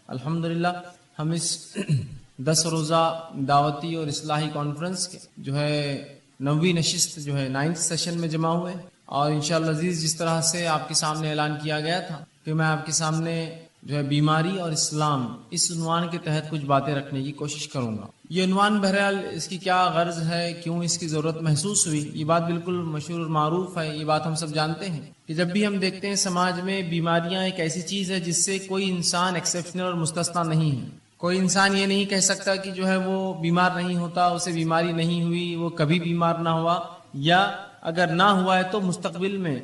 الحمدللہ ہم اس 10 روزہ دعوتی اور اصلاحی کانفرنس کے جو ہے 9ویں نشست جو ہے 9th سیشن میں جمع ہوئے، اور انشاءاللہ عزیز جس طرح سے آپ کے سامنے اعلان کیا گیا تھا کہ میں آپ کے سامنے جو ہے بیماری اور اسلام اس عنوان کے تحت کچھ باتیں رکھنے کی کوشش کروں گا۔ یہ عنوان بہرحال اس کی کیا غرض ہے، کیوں اس کی ضرورت محسوس ہوئی، یہ بات بالکل مشہور اور معروف ہے، یہ بات ہم سب جانتے ہیں کہ جب بھی ہم دیکھتے ہیں سماج میں بیماریاں ایک ایسی چیز ہے جس سے کوئی انسان ایکسیپشنل اور مستثنا نہیں ہے۔ کوئی انسان یہ نہیں کہہ سکتا کہ جو ہے وہ بیمار نہیں ہوتا، اسے بیماری نہیں ہوئی، وہ کبھی بیمار نہ ہوا، یا اگر نہ ہوا ہے تو مستقبل میں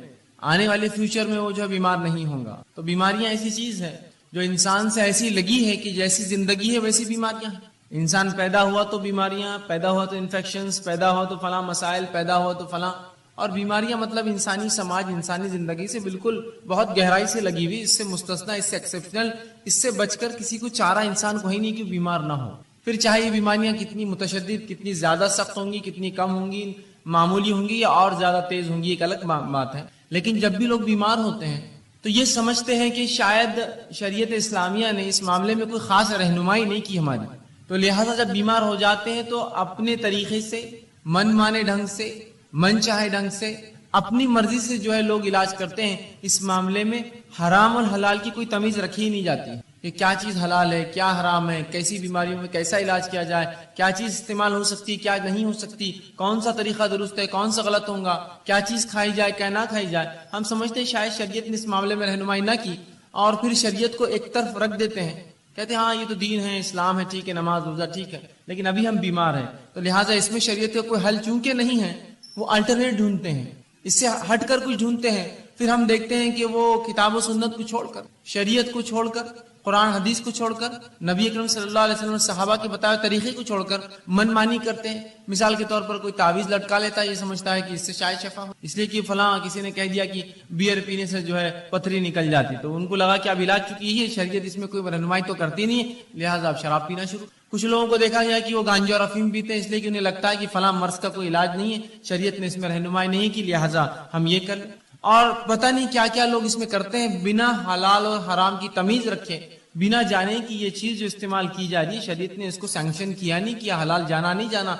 آنے والے فیوچر میں وہ جو ہے بیمار نہیں ہوگا۔ تو بیماریاں ایسی چیز ہے جو انسان سے ایسی لگی ہے کہ جیسی زندگی ہے ویسی بیماریاں ہیں۔ انسان پیدا ہوا تو بیماریاں، پیدا ہوا تو انفیکشنز، پیدا ہوا تو فلاں مسائل، پیدا ہوا تو فلاں، اور بیماریاں مطلب انسانی سماج، انسانی زندگی سے بالکل بہت گہرائی سے لگی ہوئی، اس سے مستثنا، اس سے ایکسیپشنل، اس سے بچ کر کسی کو چارہ انسان کو ہی نہیں کہ بیمار نہ ہو۔ پھر چاہے یہ بیماریاں کتنی متشدد، کتنی زیادہ سخت ہوں گی، کتنی کم ہوں گی، معمولی ہوں گی یا اور زیادہ تیز ہوں گی، ایک الگ بات ہے، لیکن جب بھی لوگ بیمار ہوتے ہیں تو یہ سمجھتے ہیں کہ شاید شریعت اسلامیہ نے اس معاملے میں کوئی خاص رہنمائی نہیں کی ہماری، تو لہٰذا جب بیمار ہو جاتے ہیں تو اپنے طریقے سے، من مانے ڈھنگ سے، من چاہے ڈھنگ سے، اپنی مرضی سے جو ہے لوگ علاج کرتے ہیں۔ اس معاملے میں حرام اور حلال کی کوئی تمیز رکھی ہی نہیں جاتی کہ کیا چیز حلال ہے، کیا حرام ہے، کیسی بیماریوں میں کیسا علاج کیا جائے، کیا چیز استعمال ہو سکتی، کیا نہیں ہو سکتی، کون سا طریقہ درست ہے، کون سا غلط ہوگا، کیا چیز کھائی جائے، کیا نہ کھائی جائے۔ ہم سمجھتے ہیں شاید شریعت نے اس معاملے میں رہنمائی نہ کی، اور پھر شریعت کو ایک طرف رکھ دیتے ہیں، کہتے ہیں ہاں یہ تو دین ہے، اسلام ہے، ٹھیک ہے، نماز روزہ ٹھیک ہے، لیکن ابھی ہم بیمار ہیں تو لہٰذا اس میں شریعت کا کوئی حل چونکہ نہیں ہے، وہ الٹرنیٹ ڈھونڈتے ہیں، اس سے ہٹ کر کچھ ڈھونڈتے ہیں۔ پھر ہم دیکھتے ہیں کہ وہ کتاب و سنت کو چھوڑ کر، شریعت کو چھوڑ کر، قرآن حدیث کو چھوڑ کر، نبی اکرم صلی اللہ علیہ وسلم صحابہ کے بتائے طریقے کو چھوڑ کر من مانی کرتے ہیں۔ مثال کے طور پر کوئی تعویذ لٹکا لیتا ہے، یہ سمجھتا ہے کہ اس سے شاید شفا ہو، اس لیے کہ فلاں کسی نے کہہ دیا کہ بیئر پینے سے جو ہے پتھری نکل جاتی، تو ان کو لگا کہ اب علاج چکی ہے، شریعت اس میں کوئی رہنمائی تو کرتی نہیں ہے، لہٰذا اب شراب پینا شروع۔ کچھ لوگوں کو دیکھا گیا کہ وہ گانجا اور افیم پیتے ہیں، اس لیے کہ انہیں لگتا ہے کہ فلاں مرض کا کوئی علاج نہیں ہے، شریعت نے اس میں رہنمائی نہیں کی، لہٰذا ہم یہ کر لیں۔ اور پتہ نہیں کیا کیا لوگ اس میں کرتے ہیں، بنا حلال اور حرام کی تمیز رکھے، بنا جانے کی یہ چیز جو استعمال کی جا رہی ہے، شریعت نے اس کو سینکشن کیا نہیں کیا، حلال جانا نہیں جانا،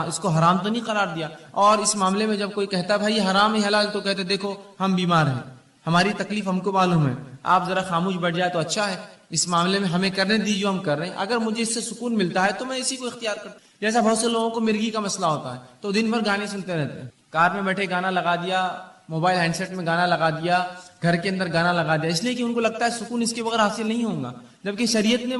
اس کو حرام تو نہیں قرار دیا۔ اور اس معاملے میں جب کوئی کہتا بھائی حرام ہے حلال، تو کہتے دیکھو ہم بیمار ہیں، ہماری تکلیف ہم کو معلوم ہے، آپ ذرا خاموش بیٹھ جائے تو اچھا ہے، اس معاملے میں ہمیں کرنے دیجیے جو ہم کر رہے ہیں، اگر مجھے اس سے سکون ملتا ہے تو میں اسی کو اختیار کرتا ہوں۔ جیسا بہت سے لوگوں کو مرغی کا مسئلہ ہوتا ہے تو دن بھر گانے سنتے رہتے ہیں، کار میں بیٹھے گانا لگا دیا، موبائل ہینڈ سیٹ میں گانا لگا دیا، گھر کے اندر گانا لگا دیا، اس لیے کہ ان کو لگتا ہے سکون اس کے بغیر حاصل نہیں ہوگا، جبکہ شریعت نے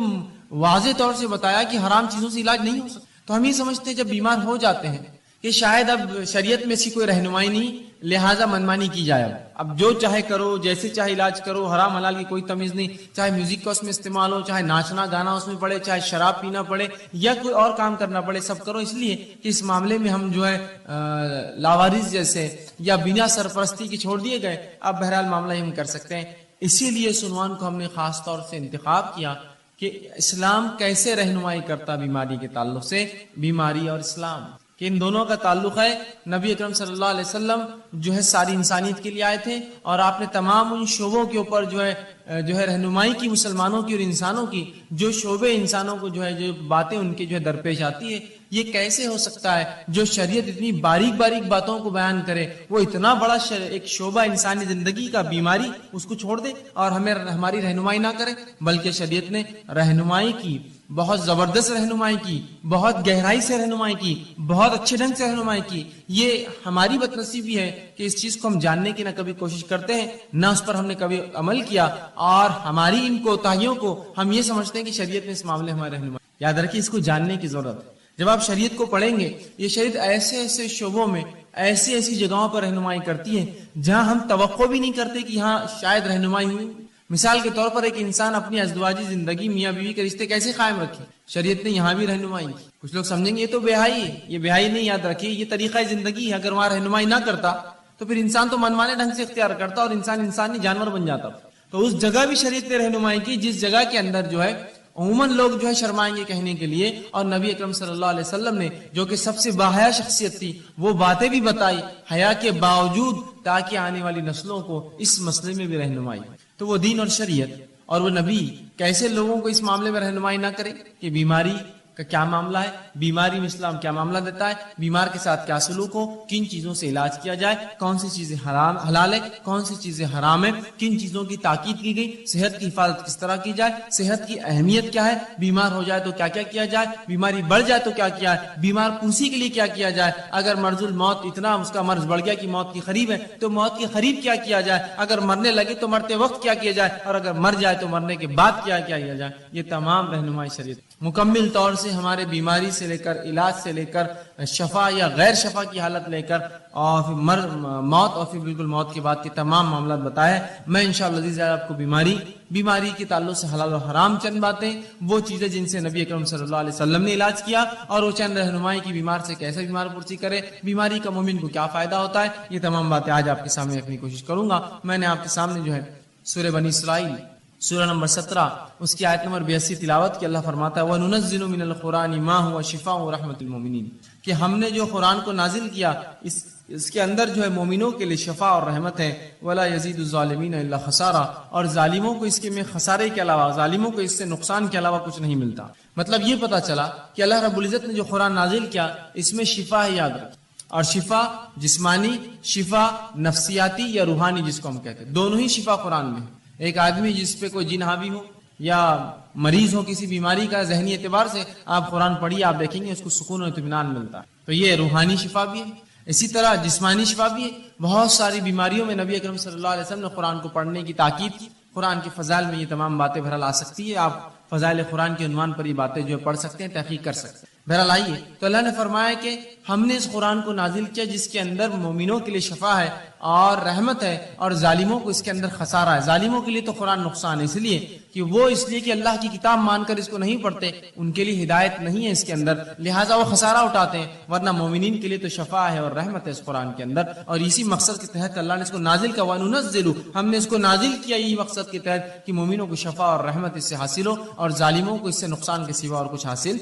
واضح طور سے بتایا کہ حرام چیزوں سے علاج نہیں ہو سکتا۔ تو ہم یہ سمجھتے ہیں جب بیمار ہو جاتے ہیں کہ شاید اب شریعت میں ایسی کوئی رہنمائی نہیں، لہٰذا منمانی کی جائے، اب جو چاہے کرو، جیسے چاہے علاج کرو، حرام حلال کی کوئی تمیز نہیں، چاہے میوزک کا اس میں استعمال ہو، چاہے ناچنا گانا اس میں پڑے، چاہے شراب پینا پڑے یا کوئی اور کام کرنا پڑے، سب کرو، اس لیے کہ اس معاملے میں ہم جو ہے لاوارث جیسے یا بنا سرپرستی کے چھوڑ دیے گئے، اب بہرحال معاملہ ہم کر سکتے ہیں۔ اسی لیے اس عنوان کو ہم نے خاص طور سے انتخاب کیا کہ اسلام کیسے رہنمائی کرتا بیماری کے تعلق سے، بیماری اور اسلام کہ ان دونوں کا تعلق ہے۔ نبی اکرم صلی اللہ علیہ وسلم جو ہے ساری انسانیت کے لیے آئے تھے، اور آپ نے تمام ان شعبوں کے اوپر جو ہے رہنمائی کی، مسلمانوں کی اور انسانوں کی، جو شعبے انسانوں کو جو ہے جو باتیں ان کے جو ہے درپیش آتی ہے، یہ کیسے ہو سکتا ہے جو شریعت اتنی باریک باریک باتوں کو بیان کرے، وہ اتنا بڑا ایک شعبہ انسانی زندگی کا بیماری اس کو چھوڑ دے اور ہماری رہنمائی نہ کرے، بلکہ شریعت نے رہنمائی کی، بہت زبردست رہنمائی کی، بہت گہرائی سے رہنمائی کی، بہت اچھے ڈھنگ سے رہنمائی کی۔ یہ ہماری بد نصیبی ہے کہ اس چیز کو ہم جاننے کی نہ کبھی کوشش کرتے ہیں، نہ اس پر ہم نے کبھی عمل کیا، اور ہماری ان کوتاہیوں کو ہم یہ سمجھتے ہیں کہ شریعت نے اس معاملے ہماری رہنمائی۔ یاد رکھیے اس کو جاننے کی ضرورت ہے۔ جب آپ شریعت کو پڑھیں گے، یہ شریعت ایسے ایسے شعبوں میں، ایسی ایسی جگہوں پر رہنمائی کرتی ہے جہاں ہم توقع بھی نہیں کرتے کہ یہاں شاید رہنمائی ہوئی۔ مثال کے طور پر ایک انسان اپنی ازدواجی زندگی، میاں بیوی کے رشتے کیسے قائم رکھے، شریعت نے یہاں بھی رہنمائی کی۔ کچھ لوگ سمجھیں گے یہ تو بےحائی ہے، یہ بےحائی نہیں، یاد رکھیے یہ طریقہ زندگی ہے، اگر وہاں رہنمائی نہ کرتا تو پھر انسان تو منمانے ڈھنگ سے اختیار کرتا اور انسان نہیں جانور بن جاتا۔ تو اس جگہ بھی شریعت نے رہنمائی کی جس جگہ کے اندر جو ہے عموماً لوگ جو ہے شرمائیں گے کہنے کے لیے، اور نبی اکرم صلی اللہ علیہ وسلم نے جو کہ سب سے باحیا شخصیت تھی، وہ باتیں بھی بتائی حیا کے باوجود، تاکہ آنے والی نسلوں کو اس مسئلے میں بھی رہنمائی۔ تو وہ دین اور شریعت اور وہ نبی کیسے لوگوں کو اس معاملے میں رہنمائی نہ کرے کہ بیماری کا کیا معاملہ ہے، بیماری میں اسلام کیا معاملہ دیتا ہے، بیمار کے ساتھ کیا سلوک ہو، کن چیزوں سے علاج کیا جائے، کون سی چیزیں حلال ہے، کون سی چیزیں حرام ہے، کن چیزوں کی تاکید کی گئی، صحت کی حفاظت کس طرح کی جائے، صحت کی اہمیت کیا ہے، بیمار ہو جائے تو کیا کیا کیا جائے، بیماری بڑھ جائے تو کیا کیا ہے، بیمار پرسی کے لیے کیا کیا جائے، اگر مرض الموت اتنا اس کا مرض بڑھ گیا کہ موت کی قریب ہے تو موت کے قریب کیا کیا جائے، اگر مرنے لگے تو مرتے وقت کیا کیا جائے، اور اگر مر جائے تو مرنے کے بعد کیا کیا جائے۔ یہ تمام رہنمائی شریعت مکمل طور سے ہمارے بیماری سے لے کر علاج سے لے کر شفا یا غیر شفا کی حالت لے کر اور پھر موت اور پھر بالکل موت کے بعد کے تمام معاملات بتائے۔ میں انشاءاللہ عزیز آپ کو بیماری کے تعلق سے حلال و حرام چند باتیں، وہ چیزیں جن سے نبی اکرم صلی اللہ علیہ وسلم نے علاج کیا، اور وہ چند رہنمائی کی بیمار سے کیسے بیمار پرسی کرے، بیماری کا مومن کو کیا فائدہ ہوتا ہے، یہ تمام باتیں آج آپ کے سامنے رکھنے کی کوشش کروں گا۔ میں نے آپ کے سامنے جو ہے سورہ بنی اسرائیل سورہ نمبر 17 اس کی آیت نمبر 82 تلاوت کی۔ اللہ فرماتا ہے وَنُنَزِّلُ مِنَ الْقُرْآنِ مَا هُوَ شِفَاءٌ وَرَحْمَةٌ لِلْمُؤْمِنِينَ، کہ ہم نے جو قرآن کو نازل کیا اس کے اندر جو ہے مومنوں کے لیے شفا اور رحمت ہے، وَلَا يَزِيدُ الظَّالِمِينَ إِلَّا خَسَارًا، اور ظالموں کو اس کے میں خسارے کے علاوہ، ظالموں کو اس سے نقصان کے علاوہ کچھ نہیں ملتا۔ مطلب یہ پتا چلا کہ اللہ رب العزت نے جو قرآن نازل کیا اس میں شفا ہے، یاد رکھیں، اور شفا جسمانی، شفا نفسیاتی یا روحانی جس کو ہم کہتے ہیں، دونوں ہی شفا قرآن میں ہے۔ ایک آدمی جس پہ کوئی جن حاوی ہو یا مریض ہو کسی بیماری کا، ذہنی اعتبار سے آپ قرآن پڑھیے، آپ دیکھیں گے اس کو سکون و اطمینان ملتا ہے، تو یہ روحانی شفا بھی ہے۔ اسی طرح جسمانی شفا بھی ہے، بہت ساری بیماریوں میں نبی اکرم صلی اللہ علیہ وسلم نے قرآن کو پڑھنے کی تاکید کی۔ قرآن کے فضائل میں یہ تمام باتیں بہرحال آ سکتی ہے، آپ فضائل قرآن کے عنوان پر یہ باتیں جو پڑھ سکتے ہیں، تحقیق کر سکتے ہیں۔ بہرحال آئیے، تو اللہ نے فرمایا کہ ہم نے اس قرآن کو نازل کیا جس کے اندر مومنوں کے لیے شفا ہے اور رحمت ہے، اور ظالموں کو اس کے اندر خسارہ ہے۔ ظالموں کے لیے تو قرآن نقصان ہے، اس لیے کہ اللہ کی کتاب مان کر اس کو نہیں پڑھتے، ان کے لیے ہدایت نہیں ہے اس کے اندر، لہٰذا وہ خسارہ اٹھاتے ہیں، ورنہ مومنین کے لیے تو شفا ہے اور رحمت ہے اس قرآن کے اندر۔ اور اسی مقصد کے تحت اللہ نے اس کو نازل کیا، وَنُنَزِّلُ، ہم نے اس کو نازل کیا یہی مقصد کے تحت کہ مومنوں کو شفا اور رحمت اس سے حاصل ہو، اور ظالموں کو اس سے نقصان کے سوا اور کچھ حاصل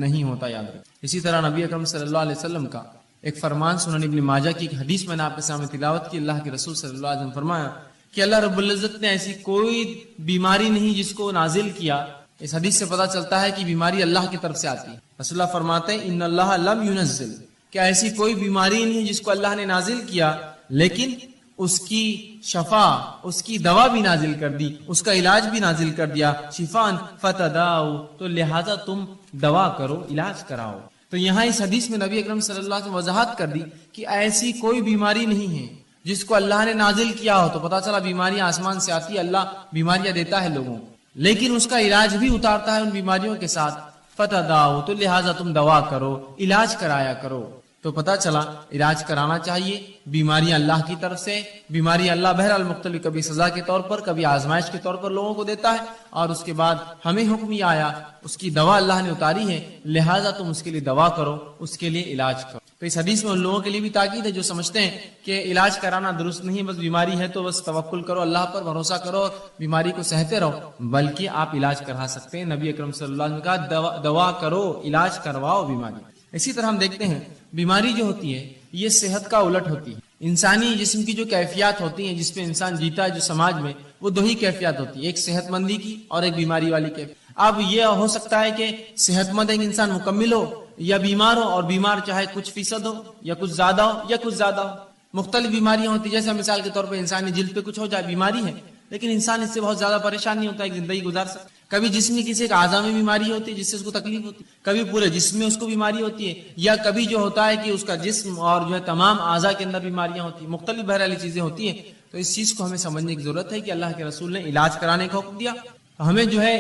نہیں ہوتا، یاد رکھیں۔ اسی طرح نبی اکرم صلی اللہ علیہ وسلم کا ایک فرمان سنن ابن ماجہ کی ایک حدیث میں نے آپ کے سامنے تلاوت کی۔ اللہ کے رسول صلی اللہ علیہ وسلم فرمایا کہ اللہ رب العزت نے ایسی کوئی بیماری نہیں جس کو نازل کیا۔ اس حدیث سے پتہ چلتا ہے کہ بیماری اللہ کی طرف سے آتی ہے۔ رسول اللہ فرماتے ہیں ان اللہ لم ينزل، کہ ایسی کوئی بیماری نہیں جس کو اللہ نے نازل کیا لیکن اس کی شفا، اس کی دوا بھی نازل کر دی، اس کا علاج بھی نازل کر دیا، شفاء فتداؤ، تو لہذا تم دوا کرو، علاج کراؤ۔ تو یہاں اس حدیث میں نبی اکرم صلی اللہ علیہ وسلم وضاحت کر دی کہ ایسی کوئی بیماری نہیں ہے جس کو اللہ نے نازل کیا ہو۔ تو پتہ چلا بیماریاں آسمان سے آتی ہے، اللہ بیماریاں دیتا ہے لوگوں کو، لیکن اس کا علاج بھی اتارتا ہے ان بیماریوں کے ساتھ۔ فتداؤ، تو لہٰذا تم دوا کرو، علاج کرایا کرو۔ تو پتہ چلا علاج کرانا چاہیے۔ بیماریاں اللہ کی طرف سے، بیماریاں اللہ بہرحال مختلف، کبھی سزا کے طور پر، کبھی آزمائش کے طور پر لوگوں کو دیتا ہے، اور اس کے بعد ہمیں حکم یہ آیا، اس کی دوا اللہ نے اتاری ہے، لہٰذا تم اس کے لیے دوا کرو، اس کے لیے علاج کرو۔ تو اس حدیث میں ان لوگوں کے لیے بھی تاکید ہے جو سمجھتے ہیں کہ علاج کرانا درست نہیں، بس بیماری ہے تو بس توکل کرو، اللہ پر بھروسہ کرو، بیماری کو سہتے رہو، بلکہ آپ علاج کرا سکتے ہیں۔ نبی اکرم صلی اللہ علیہ وسلم نے کہا دوا کرو، علاج کرواؤ بیماری۔ اسی طرح ہم دیکھتے ہیں بیماری جو ہوتی ہے یہ صحت کا الٹ ہوتی ہے۔ انسانی جسم کی جو کیفیات ہوتی ہیں جس پہ انسان جیتا ہے جو سماج میں، وہ دو ہی کیفیات ہوتی ہے، ایک صحت مندی کی اور ایک بیماری والی کیفیت۔ اب یہ ہو سکتا ہے کہ صحت مند ایک انسان مکمل ہو یا بیمار ہو، اور بیمار چاہے کچھ فیصد ہو یا کچھ زیادہ ہو یا کچھ زیادہ ہو۔ مختلف بیماریاں ہوتی ہیں، جیسے مثال کے طور پہ انسانی جلد پہ کچھ ہو جائے، بیماری ہے، لیکن انسان اس سے بہت زیادہ پریشان نہیں ہوتا، ایک زندگی گزار سکتا۔ کبھی جسم کی کسی ایک اعضاء میں بیماری ہوتی ہے جس سے اس کو تکلیف ہوتی ہے، کبھی پورے جسم میں اس کو بیماری ہوتی ہے، یا کبھی جو ہوتا ہے کہ اس کا جسم اور جو ہے تمام اعضاء کے اندر بیماریاں ہوتی ہیں، مختلف بہرحال چیزیں ہوتی ہیں۔ تو اس چیز کو ہمیں سمجھنے کی ضرورت ہے کہ اللہ کے رسول نے علاج کرانے کا حکم دیا، ہمیں جو ہے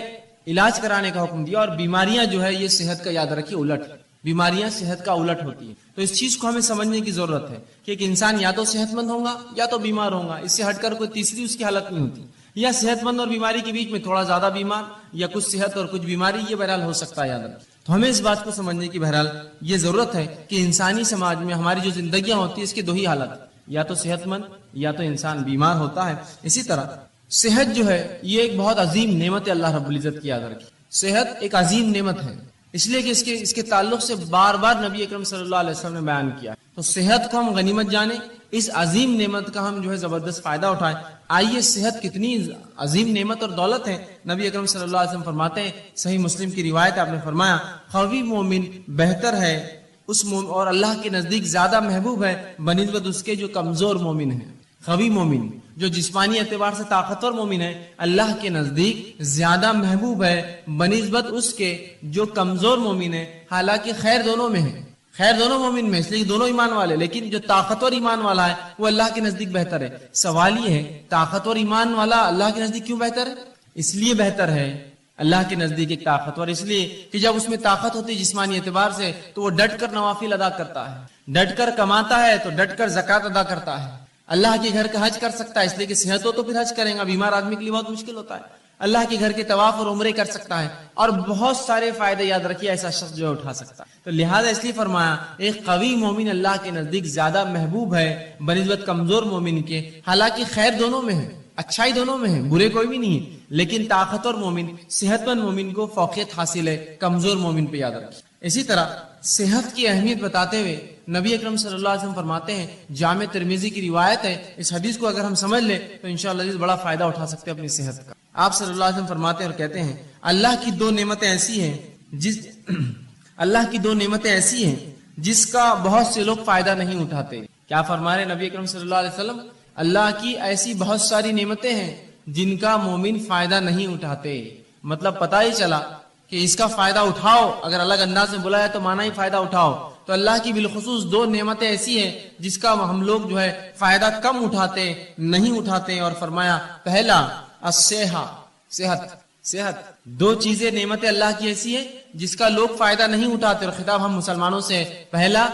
علاج کرانے کا حکم دیا، اور بیماریاں جو ہے یہ صحت کا، یاد رکھیے، الٹ، بیماریاں صحت کا الٹ ہوتی ہیں۔ تو اس چیز کو ہمیں سمجھنے کی ضرورت ہے کہ ایک انسان یا تو صحت مند ہوگا یا تو بیمار ہوگا، اس سے ہٹ کر کوئی تیسری اس کی حالت نہیں ہوتی، یا صحت مند اور بیماری کے بیچ میں تھوڑا زیادہ بیمار، یا کچھ صحت اور کچھ بیماری، یہ بہرحال ہو سکتا ہے، یاد رکھیں۔ تو ہمیں اس بات کو سمجھنے کی بہرحال یہ ضرورت ہے کہ انسانی سماج میں ہماری جو زندگیاں ہوتی ہیں اس کی دو ہی حالت، یا تو صحت مند یا تو انسان بیمار ہوتا ہے۔ اسی طرح صحت جو ہے یہ ایک بہت عظیم نعمت ہے اللہ رب العزت کی، یاد رکھیں۔ صحت ایک عظیم نعمت ہے، اس لیے کہ اس کے تعلق سے بار بار نبی اکرم صلی اللہ علیہ وسلم نے بیان کیا. تو صحت کو ہم غنیمت جانیں، اس عظیم نعمت کا ہم زبردست فائدہ اٹھائیں. آئیے صحت کتنی عظیم نعمت اور دولت ہے. نبی اکرم صلی اللہ علیہ وسلم فرماتے ہیں، صحیح مسلم کی روایت آپ نے فرمایا، قوی مومن بہتر ہے اس اور اللہ کے نزدیک زیادہ محبوب ہے بنسبت اس کے جو کمزور مومن ہیں. قوی مومن جو جسمانی اعتبار سے طاقتور مومن ہے، اللہ کے نزدیک زیادہ محبوب ہے بنسبت اس کے جو کمزور مومن ہے. حالانکہ خیر دونوں میں ہے، خیر دونوں مومن میں، اس لیے دونوں ایمان والے، لیکن جو طاقتور ایمان والا ہے وہ اللہ کے نزدیک بہتر ہے. سوال یہ ہے، طاقتور ایمان والا اللہ کے نزدیک کیوں بہتر ہے؟ اس لیے بہتر ہے اللہ کے نزدیک ایک طاقتور، اس لیے کہ جب اس میں طاقت ہوتی ہے جسمانی اعتبار سے تو وہ ڈٹ کر نوافل ادا کرتا ہے، ڈٹ کر کماتا ہے تو ڈٹ کر زکوٰۃ ادا کرتا ہے. اللہ کے گھر کا حج کر سکتا ہے، اس لیے کہ صحت ہو تو پھر حج کریں گا. بیمار آدمی کے لیے بہت مشکل ہوتا ہے. اللہ کے گھر کے طواف اور عمرے کر سکتا ہے، اور بہت سارے فائدے یاد رکھیے ایسا شخص جو اٹھا سکتا ہے. تو لہٰذا اس لیے فرمایا ایک قوی مومن اللہ کے نزدیک زیادہ محبوب ہے بنسبت کمزور مومن کے. حالانکہ خیر دونوں میں ہے، اچھائی دونوں میں ہے، برے کوئی بھی نہیں ہے، لیکن طاقتور مومن، صحت مند مومن کو فوقیت حاصل ہے کمزور مومن پہ، یاد رکھیے. اسی طرح صحت کی اہمیت بتاتے ہوئے نبی اکرم صلی اللہ علیہ وسلم فرماتے ہیں، جامع ترمذی کی روایت ہے، اس حدیث کو اگر ہم سمجھ لیں تو انشاءاللہ بڑا فائدہ اٹھا سکتے ہیں اپنی صحت کا. آپ صلی اللہ علیہ وسلم فرماتے ہیں اور کہتے ہیں، اللہ کی دو نعمتیں ایسی ہیں جس کا بہت سے لوگ فائدہ نہیں اٹھاتے. کیا فرما رہے نبی اکرم صلی اللہ علیہ وسلم؟ اللہ کی ایسی بہت ساری نعمتیں ہیں جن کا مومن فائدہ نہیں اٹھاتے. مطلب پتہ ہی چلا کہ اس کا فائدہ اٹھاؤ، اگر الگ انداز میں بلایا تو مانا ہی فائدہ اٹھاؤ. تو اللہ کی بالخصوص دو نعمتیں ایسی ہیں جس کا ہم لوگ فائدہ کم اٹھاتے، نہیں اٹھاتے. اور فرمایا، پہلا صحت. دو چیزیں نعمتیں اللہ کی ایسی ہیں جس کا لوگ فائدہ نہیں اٹھاتے، اور خطاب ہم مسلمانوں سے. پہلا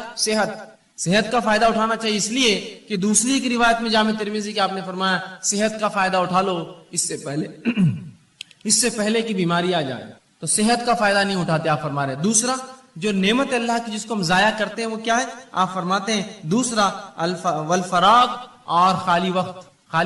صحت کا فائدہ اٹھانا چاہیے، اس لیے کہ دوسری کی روایت میں جامع ترمذی کی آپ نے فرمایا صحت کا فائدہ اٹھا لو اس سے پہلے کی بیماری آ جائے. تو صحت کا فائدہ نہیں اٹھاتے آپ فرما رہے. دوسرا جو نعمت اللہ کی جس کو ہم ضائع کرتے ہیں وہ کیا ہے؟ آپ فرماتے ہیں دوسرا والفراغ اور خالی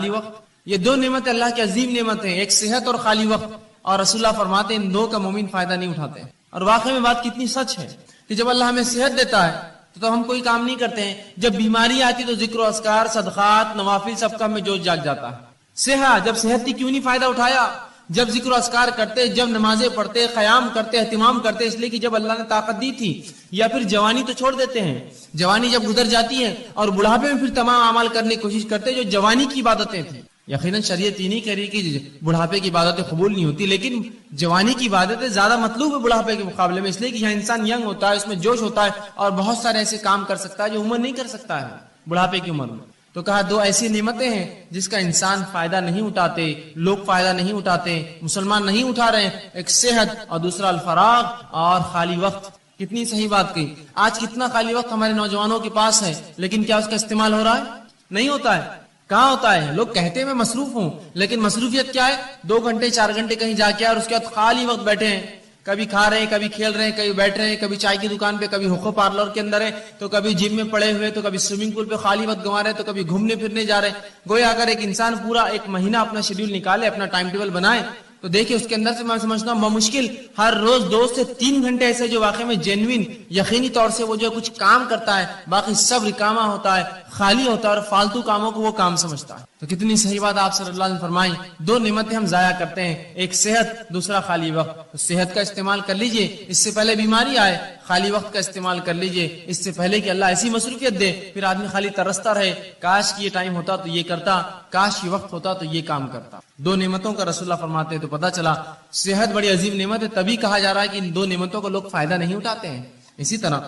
وقت. یہ دو نعمت اللہ کی عظیم نعمت ہیں، ایک صحت اور خالی وقت. اور رسول اللہ فرماتے ہیں ان دو کا مومن فائدہ نہیں اٹھاتے. اور واقعی میں بات کتنی سچ ہے کہ جب اللہ ہمیں صحت دیتا ہے تو ہم کوئی کام نہیں کرتے ہیں. جب بیماری آتی تو ذکر و اذکار، صدقات، نوافل سب کا ہمیں جوش جاگ جاتا ہے. جب صحت کی کیوں نہیں فائدہ اٹھایا؟ جب ذکر و اذکار کرتے، جب نمازیں پڑھتے، قیام کرتے، اہتمام کرتے، اس لیے کہ جب اللہ نے طاقت دی تھی. یا پھر جوانی تو چھوڑ دیتے ہیں، جوانی جب گزر جاتی ہے اور بڑھاپے میں پھر تمام اعمال کرنے کی کوشش کرتے جو جوانی کی عبادتیں تھیں. یقیناً شریعت یہ نہیں کہہ رہی کہ بڑھاپے کی عبادتیں قبول نہیں ہوتی، لیکن جوانی کی عبادتیں زیادہ مطلوب ہے بڑھاپے کے مقابلے میں، اس لیے کہ یہاں انسان ینگ ہوتا ہے، اس میں جوش ہوتا ہے اور بہت سارے ایسے کام کر سکتا ہے جو عمر نہیں کر سکتا ہے بڑھاپے کی عمر میں. تو کہا دو ایسی نعمتیں ہیں جس کا انسان فائدہ نہیں اٹھاتے، لوگ فائدہ نہیں اٹھاتے، مسلمان نہیں اٹھا رہے ہیں. ایک صحت اور دوسرا الفراغ اور خالی وقت. کتنی صحیح بات کہی. آج کتنا خالی وقت ہمارے نوجوانوں کے پاس ہے، لیکن کیا اس کا استعمال ہو رہا ہے؟ نہیں ہوتا ہے. کہاں ہوتا ہے؟ لوگ کہتے ہیں میں مصروف ہوں، لیکن مصروفیت کیا ہے؟ 2 گھنٹے 4 گھنٹے کہیں جا کے اور اس کے بعد خالی وقت بیٹھے ہیں، کبھی کھا رہے ہیں، کبھی کھیل رہے ہیں، کبھی بیٹھ رہے ہیں، کبھی چائے کی دکان پہ، کبھی ہوکو پارلر کے اندر ہے، تو کبھی جم میں پڑے ہوئے، تو کبھی سوئمنگ پول پہ خالی وقت گنوا رہے ہیں، تو کبھی گھومنے پھرنے جا رہے ہیں. گویا اگر ایک انسان پورا 1 مہینہ اپنا شیڈیول نکالے، اپنا ٹائم ٹیبل بنائے، تو دیکھیں اس کے اندر سے میں سمجھتا ہوں بمشکل ہر روز 2 سے 3 گھنٹے ایسے جو واقعی میں جینوین یقینی طور سے وہ جو کچھ کام کرتا ہے، باقی سب رکامہ ہوتا ہے، خالی ہوتا ہے اور فالتو کاموں کو وہ کام سمجھتا ہے. تو کتنی صحیح بات آپ صلی اللہ علیہ وسلم فرمائی. 2 نعمتیں ہم ضائع کرتے ہیں، ایک صحت، دوسرا خالی وقت. تو صحت کا استعمال کر لیجئے اس سے پہلے بیماری آئے، خالی وقت کا استعمال کر لیجئے اس سے پہلے کہ اللہ ایسی مصروفیت دے پھر آدمی خالی ترستا رہے، کاش کہ یہ ٹائم ہوتا تو یہ کرتا، کاش یہ وقت ہوتا تو یہ کام کرتا. 2 نعمتوں کا رسول اللہ فرماتے ہیں تو پتہ چلا صحت بڑی عظیم نعمت ہے. تبھی کہا جا رہا ہے کہ ان 2 نعمتوں کو لوگ فائدہ نہیں اٹھاتے ہیں. اسی طرح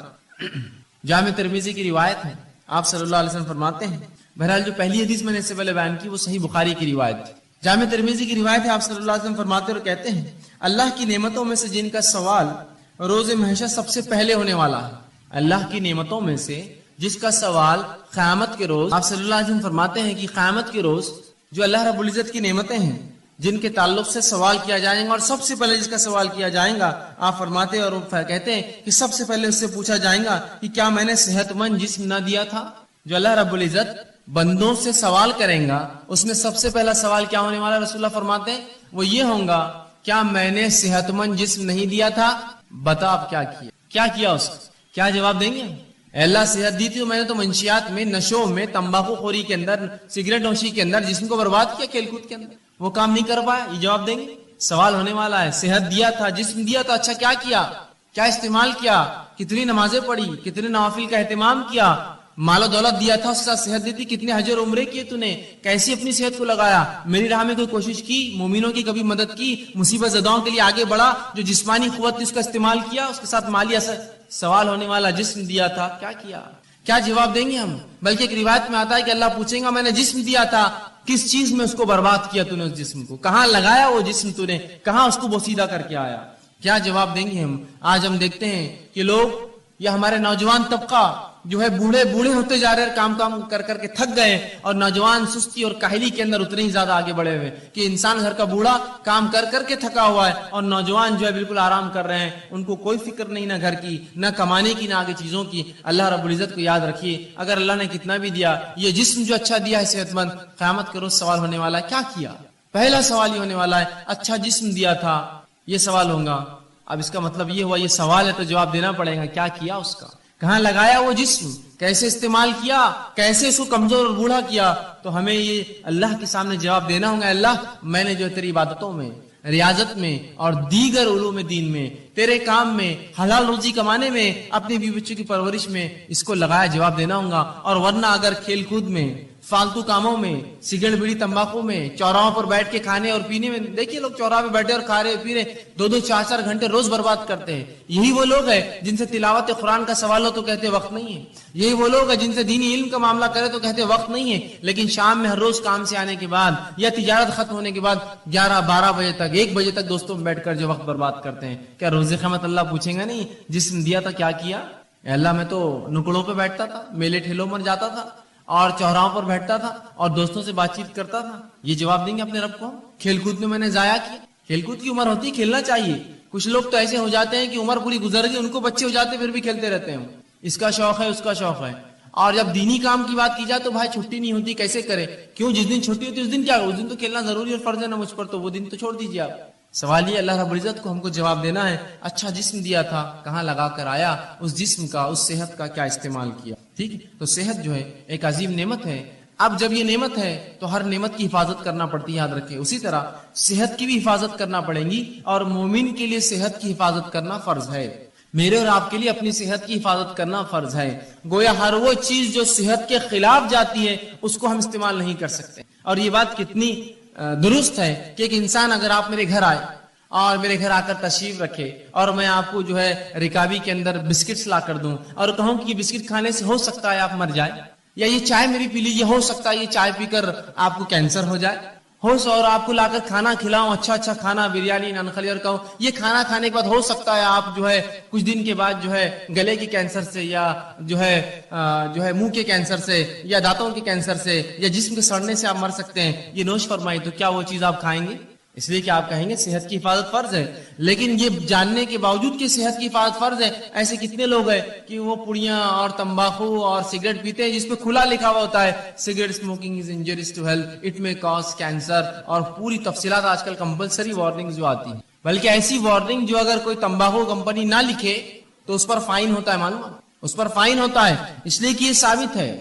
جامع ترمذی کی روایت ہے، آپ صلی اللہ علیہ وسلم فرماتے ہیں، بہرحال جو پہلی حدیث میں نے اس سے پہلے بیان کی وہ صحیح بخاری کی روایت ہے. جامع ترمذی کی روایت ہے، آپ صلی اللہ علیہ وسلم فرماتے اور کہتے ہیں، اللہ کی نعمتوں میں سے جن کا سوال روز محشر سب سے پہلے ہونے والا ہے. اللہ کی نعمتوں میں سے جس کا سوال قیامت کے روز، آپ صلی اللہ علیہ وسلم فرماتے ہیں کہ قیامت کے روز جو اللہ رب العزت کی نعمتیں ہیں جن کے تعلق سے سوال کیا جائے گا، اور سب سے پہلے جس کا سوال کیا جائے گا، آپ فرماتے اور کہتے ہیں کہ سب سے پہلے اس سے پوچھا جائے گا کہ کیا میں نے صحت مند جسم نہ دیا تھا. جو اللہ رب العزت بندوں سے سوال کریں گا اس میں سب سے پہلا سوال کیا ہونے والا، رسول اللہ فرماتے ہیں وہ یہ ہوگا کیا میں نے صحت مند جسم نہیں دیا تھا. بتا اب کیا کیا اس کا؟ کیا جواب دیں گے ہم؟ اللہ صحت دی تھی تو میں نے تو منشیات میں، نشوں میں، تمباکو خوری کے اندر، سگریٹ نوشی کے اندر جسم کو برباد کیا، کھیل کود کے اندر وہ کام نہیں کر پایا. یہ جواب دیں گے؟ سوال ہونے والا ہے. صحت دیا تھا، جسم دیا تھا، اچھا کیا استعمال کیا؟ کتنی نمازیں پڑھی، کتنے نوافل کا اہتمام کیا؟ مال و دولت دیا تھا، اس کے ساتھ صحت دی تھی، کتنے حج اور عمرے کیے تو نے؟ کیسی اپنی صحت کو لگایا؟ میری راہ میں کوئی کوشش کی؟ مومنوں کی کبھی مدد کی؟ مصیبت زداؤں کے لیے آگے بڑھا؟ جو جسمانی قوت تھی اس کا استعمال کیا؟ اس کے ساتھ مالی اثر. سوال ہونے والا جسم دیا تھا، کیا؟ کیا جواب دیں گے ہم؟ بلکہ ایک روایت میں آتا ہے کہ اللہ پوچھیں گا میں نے جسم دیا تھا، کس چیز میں اس کو برباد کیا تو نے؟ اس جسم کو کہاں لگایا؟ وہ جسم تو نے کہاں اس کو بوسیدہ کر کے آیا؟ کیا جواب دیں گے ہم؟ آج ہم دیکھتے ہیں کہ لوگ یا ہمارے نوجوان طبقہ جو ہے بوڑھے ہوتے جا رہے ہیں، کام کر کے تھک گئے، اور نوجوان سستی اور کاہلی کے اندر اتنے ہی زیادہ آگے بڑھے ہوئے کہ انسان گھر کا بوڑھا کام کر کے تھکا ہوا ہے، اور نوجوان جو ہے بالکل آرام کر رہے ہیں. ان کو کوئی فکر نہیں، نہ گھر کی، نہ کمانے کی، نہ آگے چیزوں کی. اللہ رب العزت کو یاد رکھیے، اگر اللہ نے کتنا بھی دیا، یہ جسم جو اچھا دیا ہے صحت مند، قیامت کے روز سوال ہونے والا ہے کیا؟ پہلا سوال یہ ہونے والا ہے اچھا جسم دیا تھا، یہ سوال ہوگا. اب اس کا مطلب یہ ہوا یہ سوال ہے تو جواب دینا پڑے گا. کیا اس کا؟ کہاں لگایا وہ جسم؟ کیسے استعمال کیا؟ کیسے اس کو کمزور اور بوڑھا کیا؟ تو ہمیں یہ اللہ کے سامنے جواب دینا ہوگا. اللہ میں نے جو تیری عبادتوں میں، ریاضت میں اور دیگر علوم دین میں، تیرے کام میں، حلال روزی کمانے میں، اپنے بیوی بچوں کی پرورش میں اس کو لگایا، جواب دینا ہوگا. اور ورنہ اگر کھیل کود میں، فالتو کاموں میں، سگریٹ بیڑی تمباکو میں، چوراہوں پر بیٹھ کے کھانے اور پینے میں، دیکھیے لوگ چوراہے پہ بیٹھے اور کھا رہے پی رہے، 2-2 4-4 گھنٹے روز برباد کرتے ہیں. یہی وہ لوگ ہیں جن سے تلاوت قرآن کا سوال ہو تو کہتے وقت نہیں ہے. یہی وہ لوگ ہیں جن سے دینی علم کا معاملہ کرے تو کہتے وقت نہیں ہے. لیکن شام میں ہر روز کام سے آنے کے بعد یا تجارت ختم ہونے کے بعد 11-12 بجے تک، 1 بجے تک دوستوں میں بیٹھ کر جو وقت برباد کرتے ہیں، کیا روز قیامت اللہ پوچھیں گا نہیں جسم دیا تھا کیا؟ اللہ میں تو نکڑوں پہ بیٹھتا تھا، میلے ٹھیلوں پر جاتا تھا اور چوراہوں پر بیٹھتا تھا اور دوستوں سے بات چیت کرتا تھا. یہ جواب دیں گے اپنے رب کو؟ کھیل کود میں نے ضائع کیا. کھیل کود کی عمر ہوتی ہے، کھیلنا چاہیے. کچھ لوگ تو ایسے ہو جاتے ہیں کہ عمر پوری گزر گئی، ان کو بچے ہو جاتے پھر بھی کھیلتے رہتے ہیں. اس کا شوق ہے، اس کا شوق ہے. اور جب دینی کام کی بات کی جائے تو بھائی چھٹی نہیں ہوتی، کیسے کرے؟ کیوں؟ جس دن چھٹی ہوتی ہے اس دن کیا؟ اس دن تو کھیلنا ضروری اور فرض ہے نا مجھ پر، تو وہ دن تو چھوڑ دیجیے آپ. سوال یہ اللہ رب العزت کو ہم کو جواب دینا ہے اچھا جسم دیا تھا، کہاں لگا کر آیا؟ اس جسم کا، اس صحت کا کیا استعمال کیا؟ ٹھیک ہے. تو صحت جو ہے ایک عظیم نعمت ہے. اب جب یہ نعمت ہے تو ہر نعمت کی حفاظت کرنا پڑتی ہے، یاد رکھیں. اسی طرح صحت کی بھی حفاظت کرنا پڑے گی، اور مومن کے لیے صحت کی حفاظت کرنا فرض ہے. میرے اور آپ کے لیے اپنی صحت کی حفاظت کرنا فرض ہے. گویا ہر وہ چیز جو صحت کے خلاف جاتی ہے اس کو ہم استعمال نہیں کر سکتے. اور یہ بات کتنی درست ہے کہ ایک انسان اگر آپ میرے گھر آئے اور میرے گھر آ کر تشریف رکھے اور میں آپ کو جو ہے رکابی کے اندر بسکٹس لا کر دوں اور کہوں کہ یہ بسکٹ کھانے سے ہو سکتا ہے آپ مر جائے، یا یہ چائے میری پی لیجیے، ہو سکتا ہے یہ چائے پی کر آپ کو کینسر ہو جائے، اور آپ کو لا کر کھانا کھلاؤں، اچھا کھانا، بریانی، نان خلی، اور کہوں یہ کھانا کھانے کے بعد ہو سکتا ہے آپ جو ہے کچھ دن کے بعد جو ہے گلے کے کینسر سے، یا جو ہے منہ کے کینسر سے، یا دانتوں کے کینسر سے، یا جسم کے سڑنے سے آپ مر سکتے ہیں، یہ نوش فرمائی، تو کیا وہ چیز آپ کھائیں گے؟ اس لیے کہ آپ کہیں گے صحت کی حفاظت فرض ہے. لیکن یہ جاننے کے باوجود کہ صحت کی حفاظت فرض ہے، ایسے کتنے لوگ ہیں کہ وہ پڑیاں اور تمباکو اور سگریٹ پیتے ہیں جس پہ کھلا لکھا ہوا ہوتا ہے cigarette smoking is injurious to health, it may cause cancer, اور پوری تفصیلات آج کل کمپلسری وارننگ جو آتی ہیں، بلکہ ایسی وارننگ جو اگر کوئی تمباکو کمپنی نہ لکھے تو اس پر فائن ہوتا ہے. معلوم، اس پر فائن ہوتا ہے. اس لیے کہ یہ ثابت ہے.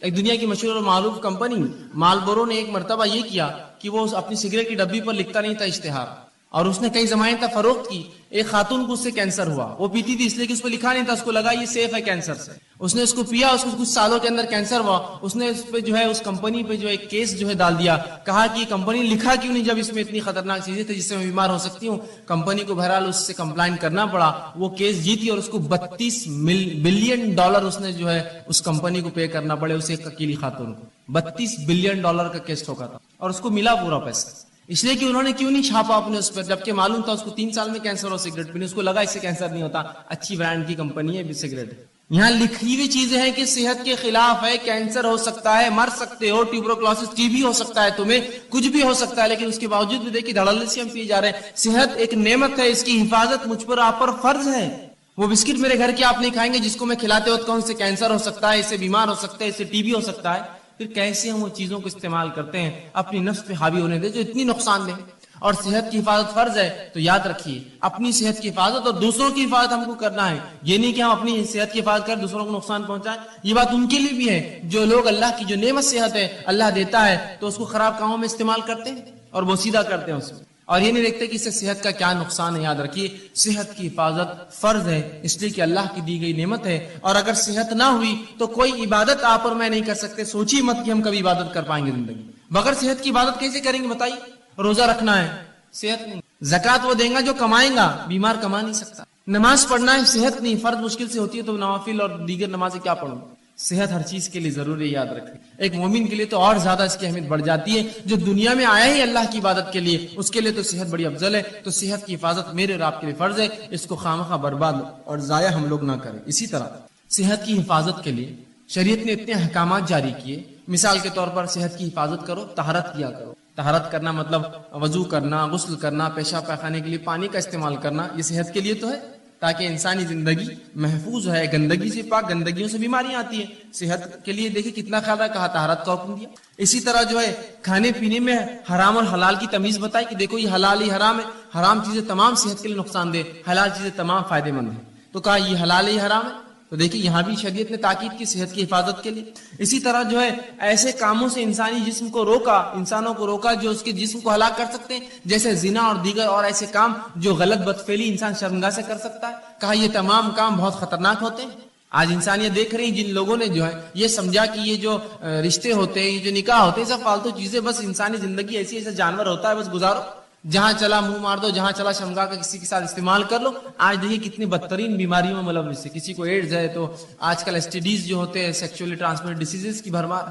ایک دنیا کی مشہور اور معروف کمپنی مالبورو نے ایک مرتبہ یہ کیا کہ وہ اپنی سگریٹ کی ڈبی پر لکھتا نہیں تھا اشتہار، اور اس نے کئی زمانے تک فروخت کی. ایک خاتون کو اس سے کینسر ہوا، وہ پیتی تھی اس لیے کہ اس پہ لکھا نہیں تھا، اس کو لگا یہ سیف ہے کینسر سے، اس نے اس کو پیا، اس کو کچھ سالوں کے اندر کینسر ہوا. اس نے اس پہ جو ہے اس کمپنی پہ جو ایک کیس جو ہے ڈال دیا، کہا کہ یہ کمپنی لکھا کیوں نہیں جب اس میں اتنی خطرناک چیزیں تھیں جس سے میں بیمار ہو سکتی ہوں. کمپنی کو بہرحال اس سے کمپلائن کرنا پڑا، وہ کیس جیتی اور اس کو $32 بلین اس نے جو ہے اس کمپنی کو پے کرنا پڑے، اسے ایک اکیلی خاتون کو $32 بلین کا کیس ٹھوکا تھا، اور اس کو ملا پورا پیسہ. اس لیے کہ انہوں نے کیوں نہیں چھاپا اپنے اس پر، جبکہ معلوم تھا اس کو 3 سال میں کینسر ہو سگریٹ پینے، اس کو لگا اس سے کینسر نہیں ہوتا، اچھی برانڈ کی کمپنی ہے سگریٹ. یہاں لکھی ہوئی چیزیں ہیں کہ صحت کے خلاف ہے، کینسر ہو سکتا ہے، مر سکتے ہو، ٹیوبروکلوسس ٹی بی ہو سکتا ہے، تمہیں کچھ بھی ہو سکتا ہے، لیکن اس کے باوجود بھی دیکھیے دھڑلے سے ہم پیے جا رہے ہیں. صحت ایک نعمت ہے، اس کی حفاظت مجھ پر آپ پر فرض ہے. وہ بسکٹ میرے گھر کے آپ نہیں کھائیں گے جس کو میں کھلاتے وقت کہوں اس سے کینسر ہو سکتا ہے، اس سے بیمار ہو سکتا ہے، اس سے ٹی بی ہو سکتا ہے. پھر کیسے ہم وہ چیزوں کو استعمال کرتے ہیں اپنی نفس پہ حاوی ہونے دے جو اتنی نقصان دہ. اور صحت کی حفاظت فرض ہے، تو یاد رکھیے اپنی صحت کی حفاظت اور دوسروں کی حفاظت ہم کو کرنا ہے. یہ نہیں کہ ہم اپنی صحت کی حفاظت کر دوسروں کو نقصان پہنچائیں. یہ بات ان کے لیے بھی ہے جو لوگ اللہ کی جو نعمت صحت ہے اللہ دیتا ہے تو اس کو خراب کاموں میں استعمال کرتے ہیں اور بوسیدہ کرتے ہیں اس میں، اور یہ نہیں دیکھتے کہ اس سے صحت کا کیا نقصان ہے. یاد رکھیے صحت کی حفاظت فرض ہے، اس لیے کہ اللہ کی دی گئی نعمت ہے، اور اگر صحت نہ ہوئی تو کوئی عبادت آپ اور میں نہیں کر سکتے. سوچیے مت کہ ہم کبھی عبادت کر پائیں گے زندگی میں. بغیر صحت کی عبادت کیسے کریں گے بتائیے؟ روزہ رکھنا ہے، صحت نہیں. زکات وہ دیں گا جو کمائیں گا، بیمار کما نہیں سکتا. نماز پڑھنا ہے، صحت نہیں، فرض مشکل سے ہوتی ہے تو نوافل اور دیگر نمازیں کیا پڑھوں؟ صحت ہر چیز کے لیے ضروری ہے، یاد رکھیں. ایک مومن کے لیے تو اور زیادہ اس کی اہمیت بڑھ جاتی ہے، جو دنیا میں آیا ہی اللہ کی عبادت کے لیے، اس کے لیے تو صحت بڑی افضل ہے. تو صحت کی حفاظت میرے اور آپ کے لیے فرض ہے، اس کو خامخواہ برباد اور ضائع ہم لوگ نہ کریں. اسی طرح صحت کی حفاظت کے لیے شریعت نے اتنے احکامات جاری کیے. مثال کے طور پر صحت کی حفاظت کرو، طہارت کیا کرو. طہارت کرنا مطلب وضو کرنا، غسل کرنا، پیشاب پاخانے کے لیے پانی کا استعمال کرنا. یہ صحت کے لیے تو ہے تاکہ انسانی زندگی محفوظ ہے، گندگی سے پاک، گندگیوں سے بیماریاں آتی ہیں. صحت کے لیے دیکھیں کتنا خیال ہے، کہا طہارت کا حکم دیا. اسی طرح جو ہے کھانے پینے میں حرام اور حلال کی تمیز بتائی کہ دیکھو یہ حلال ہی حرام ہے. حرام چیزیں تمام صحت کے لیے نقصان دہ، حلال چیزیں تمام فائدے مند ہیں. تو کہا یہ حلال ہی حرام ہے. تو دیکھیں یہاں بھی شریعت نے تاکید کی صحت کی حفاظت کے لیے. اسی طرح جو ہے ایسے کاموں سے انسانی جسم کو روکا، انسانوں کو روکا جو اس کے جسم کو ہلاک کر سکتے ہیں، جیسے زنا اور دیگر اور ایسے کام جو غلط بدفعلی انسان شرمگاہ سے کر سکتا ہے. کہا یہ تمام کام بہت خطرناک ہوتے ہیں. آج انسانیت دیکھ رہی جن لوگوں نے جو ہے یہ سمجھا کہ یہ جو رشتے ہوتے ہیں، یہ جو نکاح ہوتے ہیں، سب فالتو چیزیں، بس انسانی زندگی ایسی ایسا جانور ہوتا ہے، بس گزارو، جہاں چلا منہ مار دو، جہاں چلا شرمگاہ کا کسی کے ساتھ استعمال کر لو. آج دیکھیے کتنی بدترین بیماریوں میں ملوث ہے. کسی کو ایڈز ہے تو آج کل STDs جو ہوتے ہیں، سیکچولی ٹرانسمیٹڈ ڈیزیزز کی بھرمار.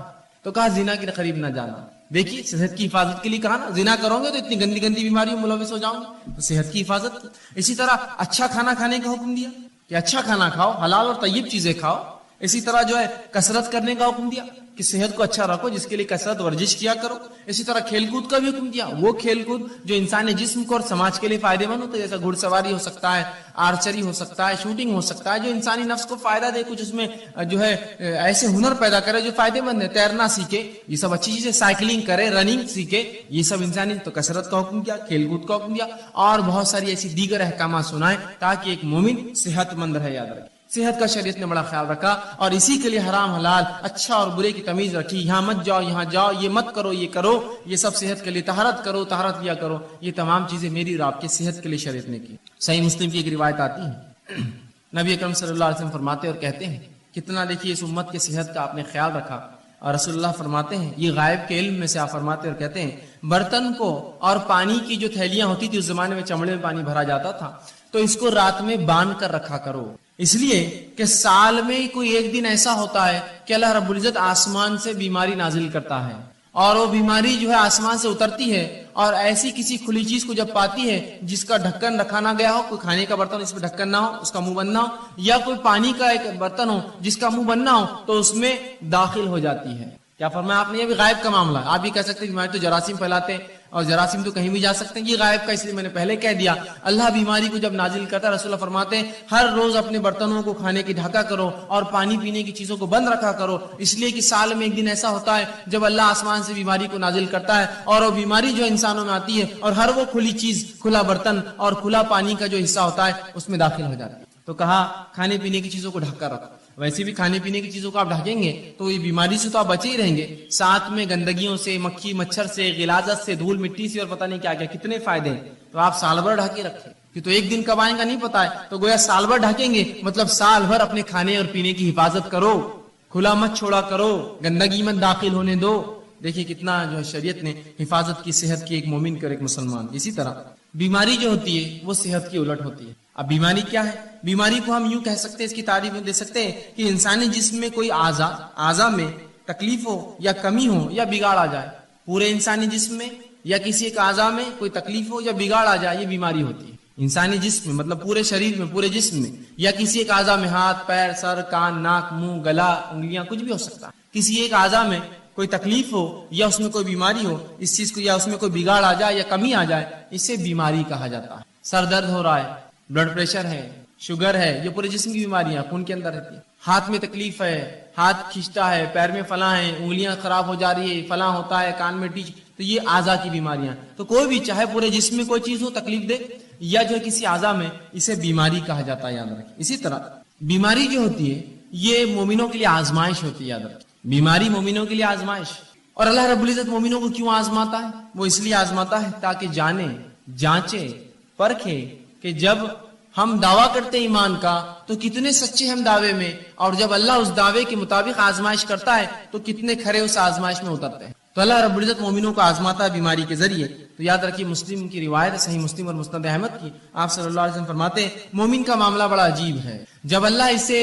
تو کہا زنا کے قریب نہ جانا. دیکھیے صحت کی حفاظت کے لیے کہا نا، زنا کرو گے تو اتنی گندی گندی بیماریوں میں ملوث ہو جاؤں گے. تو صحت کی حفاظت کی. اسی طرح اچھا کھانا کھانے کا حکم دیا کہ اچھا کھانا کھاؤ، حلال اور طیب چیزیں کھاؤ. اسی طرح جو ہے کسرت کرنے کا حکم دیا کہ صحت کو اچھا رکھو، جس کے لیے کسرت ورزش کیا کرو. اسی طرح کھیل کود کا بھی حکم دیا، وہ کھیل کود جو انسانی جسم کو اور سماج کے لیے فائدے مند ہوتا ہے، جیسا گھڑ سواری ہو سکتا ہے، آرچری ہو سکتا ہے، شوٹنگ ہو سکتا ہے، جو انسانی نفس کو فائدہ دے، کچھ اس میں جو ہے ایسے ہنر پیدا کرے جو فائدے مند ہے. تیرنا سیکھے، یہ سب اچھی چیزیں، سائیکلنگ کرے، رننگ سیکھے، یہ سب انسانی. تو کسرت کا حکم دیا، کھیل کود کا حکم دیا، اور بہت ساری ایسی دیگر احکامات سنائے تاکہ ایک مومن صحت مند رہے. یاد رکھے صحت کا شریعت نے بڑا خیال رکھا، اور اسی کے لیے حرام حلال، اچھا اور برے کی تمیز رکھی. یہاں مت جاؤ، یہاں جاؤ، یہ مت کرو، یہ کرو. یہ سب صحت کے لیے. طہارت کرو، طہارت لیا کرو. یہ تمام چیزیں میری اور آپ کی صحت کے لیے شریعت نے کی. صحیح مسلم کی ایک روایت آتی ہے، نبی اکرم صلی اللہ علیہ وسلم فرماتے اور کہتے ہیں کتنا دیکھیے اس امت کی صحت کا آپ نے خیال رکھا. اور رسول اللہ فرماتے ہیں، یہ غائب کے علم میں سے آپ فرماتے اور کہتے ہیں، برتن کو اور پانی کی جو تھیلیاں ہوتی تھی اس زمانے میں چمڑے میں پانی بھرا جاتا تھا، تو اس کو رات میں باندھ کر رکھا کرو. اس لیے کہ سال میں کوئی ایک دن ایسا ہوتا ہے کہ اللہ رب العزت آسمان سے بیماری نازل کرتا ہے، اور وہ بیماری جو ہے آسمان سے اترتی ہے، اور ایسی کسی کھلی چیز کو جب پاتی ہے جس کا ڈھکن رکھا نہ گیا ہو، کوئی کھانے کا برتن اس میں ڈھکن نہ ہو، اس کا منہ بند نہ ہو، یا کوئی پانی کا ایک برتن ہو جس کا منہ بند نہ ہو، تو اس میں داخل ہو جاتی ہے. کیا فرمایا آپ نے؟ یہ بھی غائب کا معاملہ ہے. آپ بھی کہہ سکتے ہیں بیماری تو جراثیم پھیلاتے ہیں، اور جراثیم تو کہیں بھی جا سکتے ہیں. یہ غائب کا، اس لیے میں نے پہلے کہہ دیا. اللہ بیماری کو جب نازل کرتا ہے، رسول اللہ فرماتے ہیں ہر روز اپنے برتنوں کو کھانے کی ڈھکا کرو اور پانی پینے کی چیزوں کو بند رکھا کرو. اس لیے کہ سال میں ایک دن ایسا ہوتا ہے جب اللہ آسمان سے بیماری کو نازل کرتا ہے، اور وہ بیماری جو انسانوں میں آتی ہے، اور ہر وہ کھلی چیز، کھلا برتن اور کھلا پانی کا جو حصہ ہوتا ہے اس میں داخل ہو جاتی ہے. تو کہا کھانے پینے کی چیزوں کو ڈھک کر رکھو. ویسے بھی کھانے پینے کی چیزوں کو آپ ڈھکیں گے تو یہ بیماری سے تو آپ بچے ہی رہیں گے، ساتھ میں گندگیوں سے، مکھی مچھر سے، غلاظت سے، دھول مٹی سے، اور پتہ نہیں کیا کیا کتنے فائدے ہیں. تو آپ سال بھر ڈھکے رکھیں، کہ تو ایک دن کب آئیں گا نہیں پتا ہے. تو گویا سال بھر ڈھکیں گے مطلب سال بھر اپنے کھانے اور پینے کی حفاظت کرو، کھلا مت چھوڑا کرو، گندگی مت داخل ہونے دو. دیکھیے کتنا جو ہے شریعت نے حفاظت کی صحت کی ایک مومن کر ایک مسلمان. اسی طرح بیماری جو ہوتی ہے وہ صحت کی الٹ ہوتی ہے. اب بیماری کیا ہے؟ بیماری کو ہم یوں کہہ سکتے ہیں، اس کی تعریف دے سکتے ہیں کہ انسانی جسم میں کوئی اعضاء میں تکلیف ہو یا کمی ہو یا بگاڑ آ جائے. پورے انسانی جسم میں یا کسی ایک اعضاء میں کوئی تکلیف ہو یا بگاڑ آ جائے، یہ بیماری ہوتی ہے. انسانی جسم میں مطلب پورے شریر میں، پورے جسم میں، یا کسی ایک اعضاء میں، ہاتھ، پیر، سر، کان، ناک، منہ، گلا، انگلیاں، کچھ بھی ہو سکتا ہے. کسی ایک اعضاء میں کوئی تکلیف ہو یا اس میں کوئی بیماری ہو، اس چیز کو، یا اس میں کوئی بگاڑ آ جائے یا کمی آ جائے، اسے بیماری کہا جاتا ہے. سر درد ہو رہا ہے، بلڈ پریشر ہے، شوگر ہے، یہ پورے جسم کی بیماریاں خون کے اندر رہتی ہیں. ہاتھ میں تکلیف ہے، ہاتھ کھینچتا ہے، پیر میں فلاں ہے، انگلیاں خراب ہو جا رہی ہے، فلاں ہوتا ہے، کان میں ٹیچ، تو یہ اعضاء کی بیماریاں. تو کوئی بھی چاہے پورے جسم میں کوئی چیز ہو تکلیف دے یا جو ہے کسی اعضاء میں، اسے بیماری کہا جاتا ہے، یاد رکھیں. اسی طرح بیماری جو ہوتی ہے یہ مومنوں کے لیے آزمائش ہوتی ہے، یاد رکھیں. بیماری مومنوں کے لیے آزمائش. اور اللہ رب العزت مومنوں کو کیوں آزماتا ہے؟ وہ اس لیے آزماتا ہے تاکہ جانے، جانچے، پرکھے کہ جب ہم دعویٰ کرتے ہیں ایمان کا تو کتنے سچے ہم دعوے میں، اور جب اللہ اس دعوے کے مطابق آزمائش کرتا ہے تو کتنے کھرے اس آزمائش میں اترتے ہیں. تو اللہ رب العزت مومنوں کو آزماتا ہے بیماری کے ذریعے. تو یاد رکھیے مسلم کی روایت، صحیح مسلم اور مسند احمد کی، آپ صلی اللہ علیہ وسلم فرماتے ہیں مومن کا معاملہ بڑا عجیب ہے. جب اللہ اسے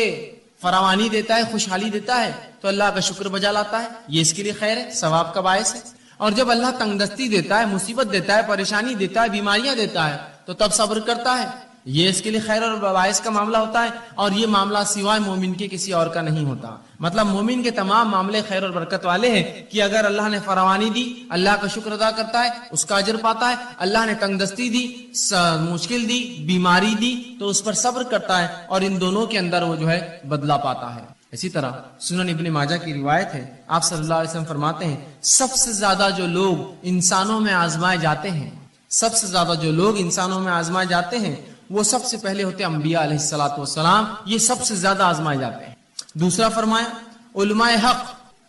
فراوانی دیتا ہے، خوشحالی دیتا ہے تو اللہ کا شکر بجا لاتا ہے، یہ اس کے لیے خیر ہے، ثواب کا باعث ہے. اور جب اللہ تنگ دستی دیتا ہے، مصیبت دیتا ہے، پریشانی دیتا ہے، بیماریاں دیتا ہے تو تب صبر کرتا ہے، یہ اس کے لیے خیر اور باعث کا معاملہ ہوتا ہے. اور یہ معاملہ سوائے مومن کے کسی اور کا نہیں ہوتا. مطلب مومن کے تمام معاملے خیر اور برکت والے ہیں کہ اگر اللہ نے فراوانی دی اللہ کا شکر ادا کرتا ہے، اس کا اجر پاتا ہے. اللہ نے تنگ دستی دی، مشکل دی، بیماری دی تو اس پر صبر کرتا ہے اور ان دونوں کے اندر وہ جو ہے بدلہ پاتا ہے. اسی طرح سنن ابن ماجہ کی روایت ہے، آپ صلی اللہ علیہ وسلم فرماتے ہیں سب سے زیادہ جو لوگ انسانوں میں آزمائے جاتے ہیں، سب سے زیادہ جو لوگ انسانوں میں آزمائے جاتے ہیں وہ سب سے پہلے ہوتے ہیں انبیاء علیہ الصلوۃ والسلام. یہ سب سے زیادہ آزمائے جاتے ہیں. دوسرا فرمایا علماء حق،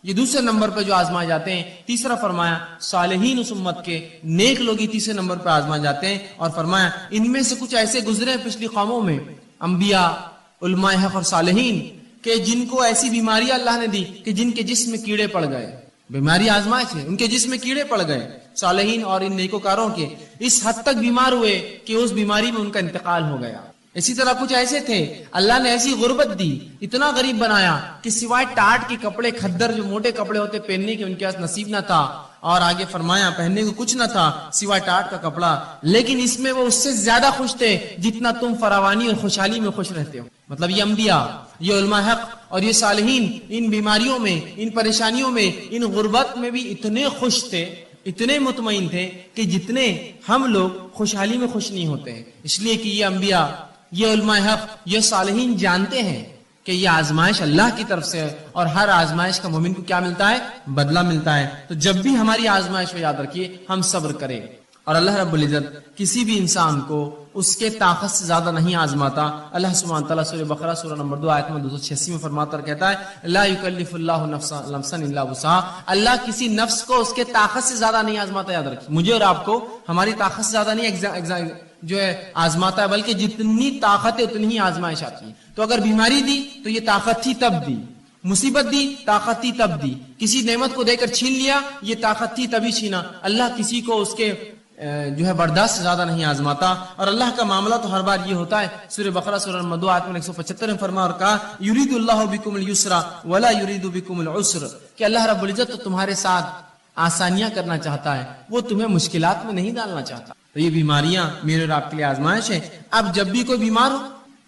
یہ دوسرے نمبر پہ جو آزمائے جاتے ہیں. تیسرا فرمایا صالحین اس امت کے نیک لوگ ہی تیسرے نمبر پہ آزمائے جاتے ہیں. اور فرمایا ان میں سے کچھ ایسے گزرے پچھلی قوموں میں، انبیاء، علماء حق اور صالحین، کہ جن کو ایسی بیماریاں اللہ نے دی کہ جن کے جسم میں کیڑے پڑ گئے. بیماری آزمائش ہے، ان کے جسم میں کیڑے پڑ گئے. صالحین اور ان نیکوکاروں کے اس حد تک بیمار ہوئے کہ اس بیماری میں ان کا انتقال ہو گیا. اسی طرح کچھ ایسے تھے اللہ نے ایسی غربت دی، اتنا غریب بنایا کہ سوائے ٹاٹ کے کپڑے، کھدر جو موٹے کپڑے ہوتے پہننے کے ان کے پاس نصیب نہ تھا. اور آگے فرمایا پہننے کو کچھ نہ تھا سوائے ٹاٹ کا کپڑا، لیکن اس میں وہ اس سے زیادہ خوش تھے جتنا تم فراوانی اور خوشحالی میں خوش رہتے ہو. مطلب یہ انبیاء، یہ علماء حق اور یہ صالحین ان بیماریوں میں، ان پریشانیوں میں، ان غربت میں بھی اتنے خوش تھے، اتنے مطمئن تھے کہ جتنے ہم لوگ خوشحالی میں خوش نہیں ہوتے ہیں. اس لیے کہ یہ انبیاء، یہ علماء حق، یہ صالحین جانتے ہیں کہ یہ آزمائش اللہ کی طرف سے ہے اور ہر آزمائش کا مومن کو کیا ملتا ہے؟ بدلہ ملتا ہے. تو جب بھی ہماری آزمائش ہو یاد رکھیے ہم صبر کریں. اور اللہ رب العزت کسی بھی انسان کو اس کے طاقت سے زیادہ نہیں آزماتا. اللہ سبحانہ تعالیٰ سورہ بقرہ سورہ نمبر 2 آیت نمبر 286 میں فرماتا اور کہتا ہے لا یکلف اللہ نفسا الا وسعها. اللہ کسی نفس کو اس کے طاقت سے زیادہ نہیں آزماتا. یاد رکھیے مجھے اور آپ کو ہماری طاقت سے زیادہ نہیں جو ہے آزماتا ہے، بلکہ جتنی طاقت ہے اتنی ہی آزمائش آتی ہے. تو اگر بیماری دی تو یہ طاقت تھی تب دی، مصیبت دی طاقت تھی تب دی، کسی نعمت کو دے کر چھین لیا یہ طاقت تھی تبھی چھینا. اللہ کسی کو اس کے جو ہے برداشت سے زیادہ نہیں آزماتا. اور اللہ کا معاملہ تو ہر بار یہ ہوتا ہے. سورہ بقرہ سورہ نمبر 2 آیت 175 میں فرمایا اور کہا یرید اللہ بکم اليسر ولا یرید بکم العسر، کہ اللہ رب العزت تو تمہارے ساتھ آسانیاں کرنا چاہتا ہے، وہ تمہیں مشکلات میں نہیں ڈالنا چاہتا. تو یہ بیماریاں میرے اور آپ کے لیے آزمائش ہے. اب جب بھی کوئی بیمار ہو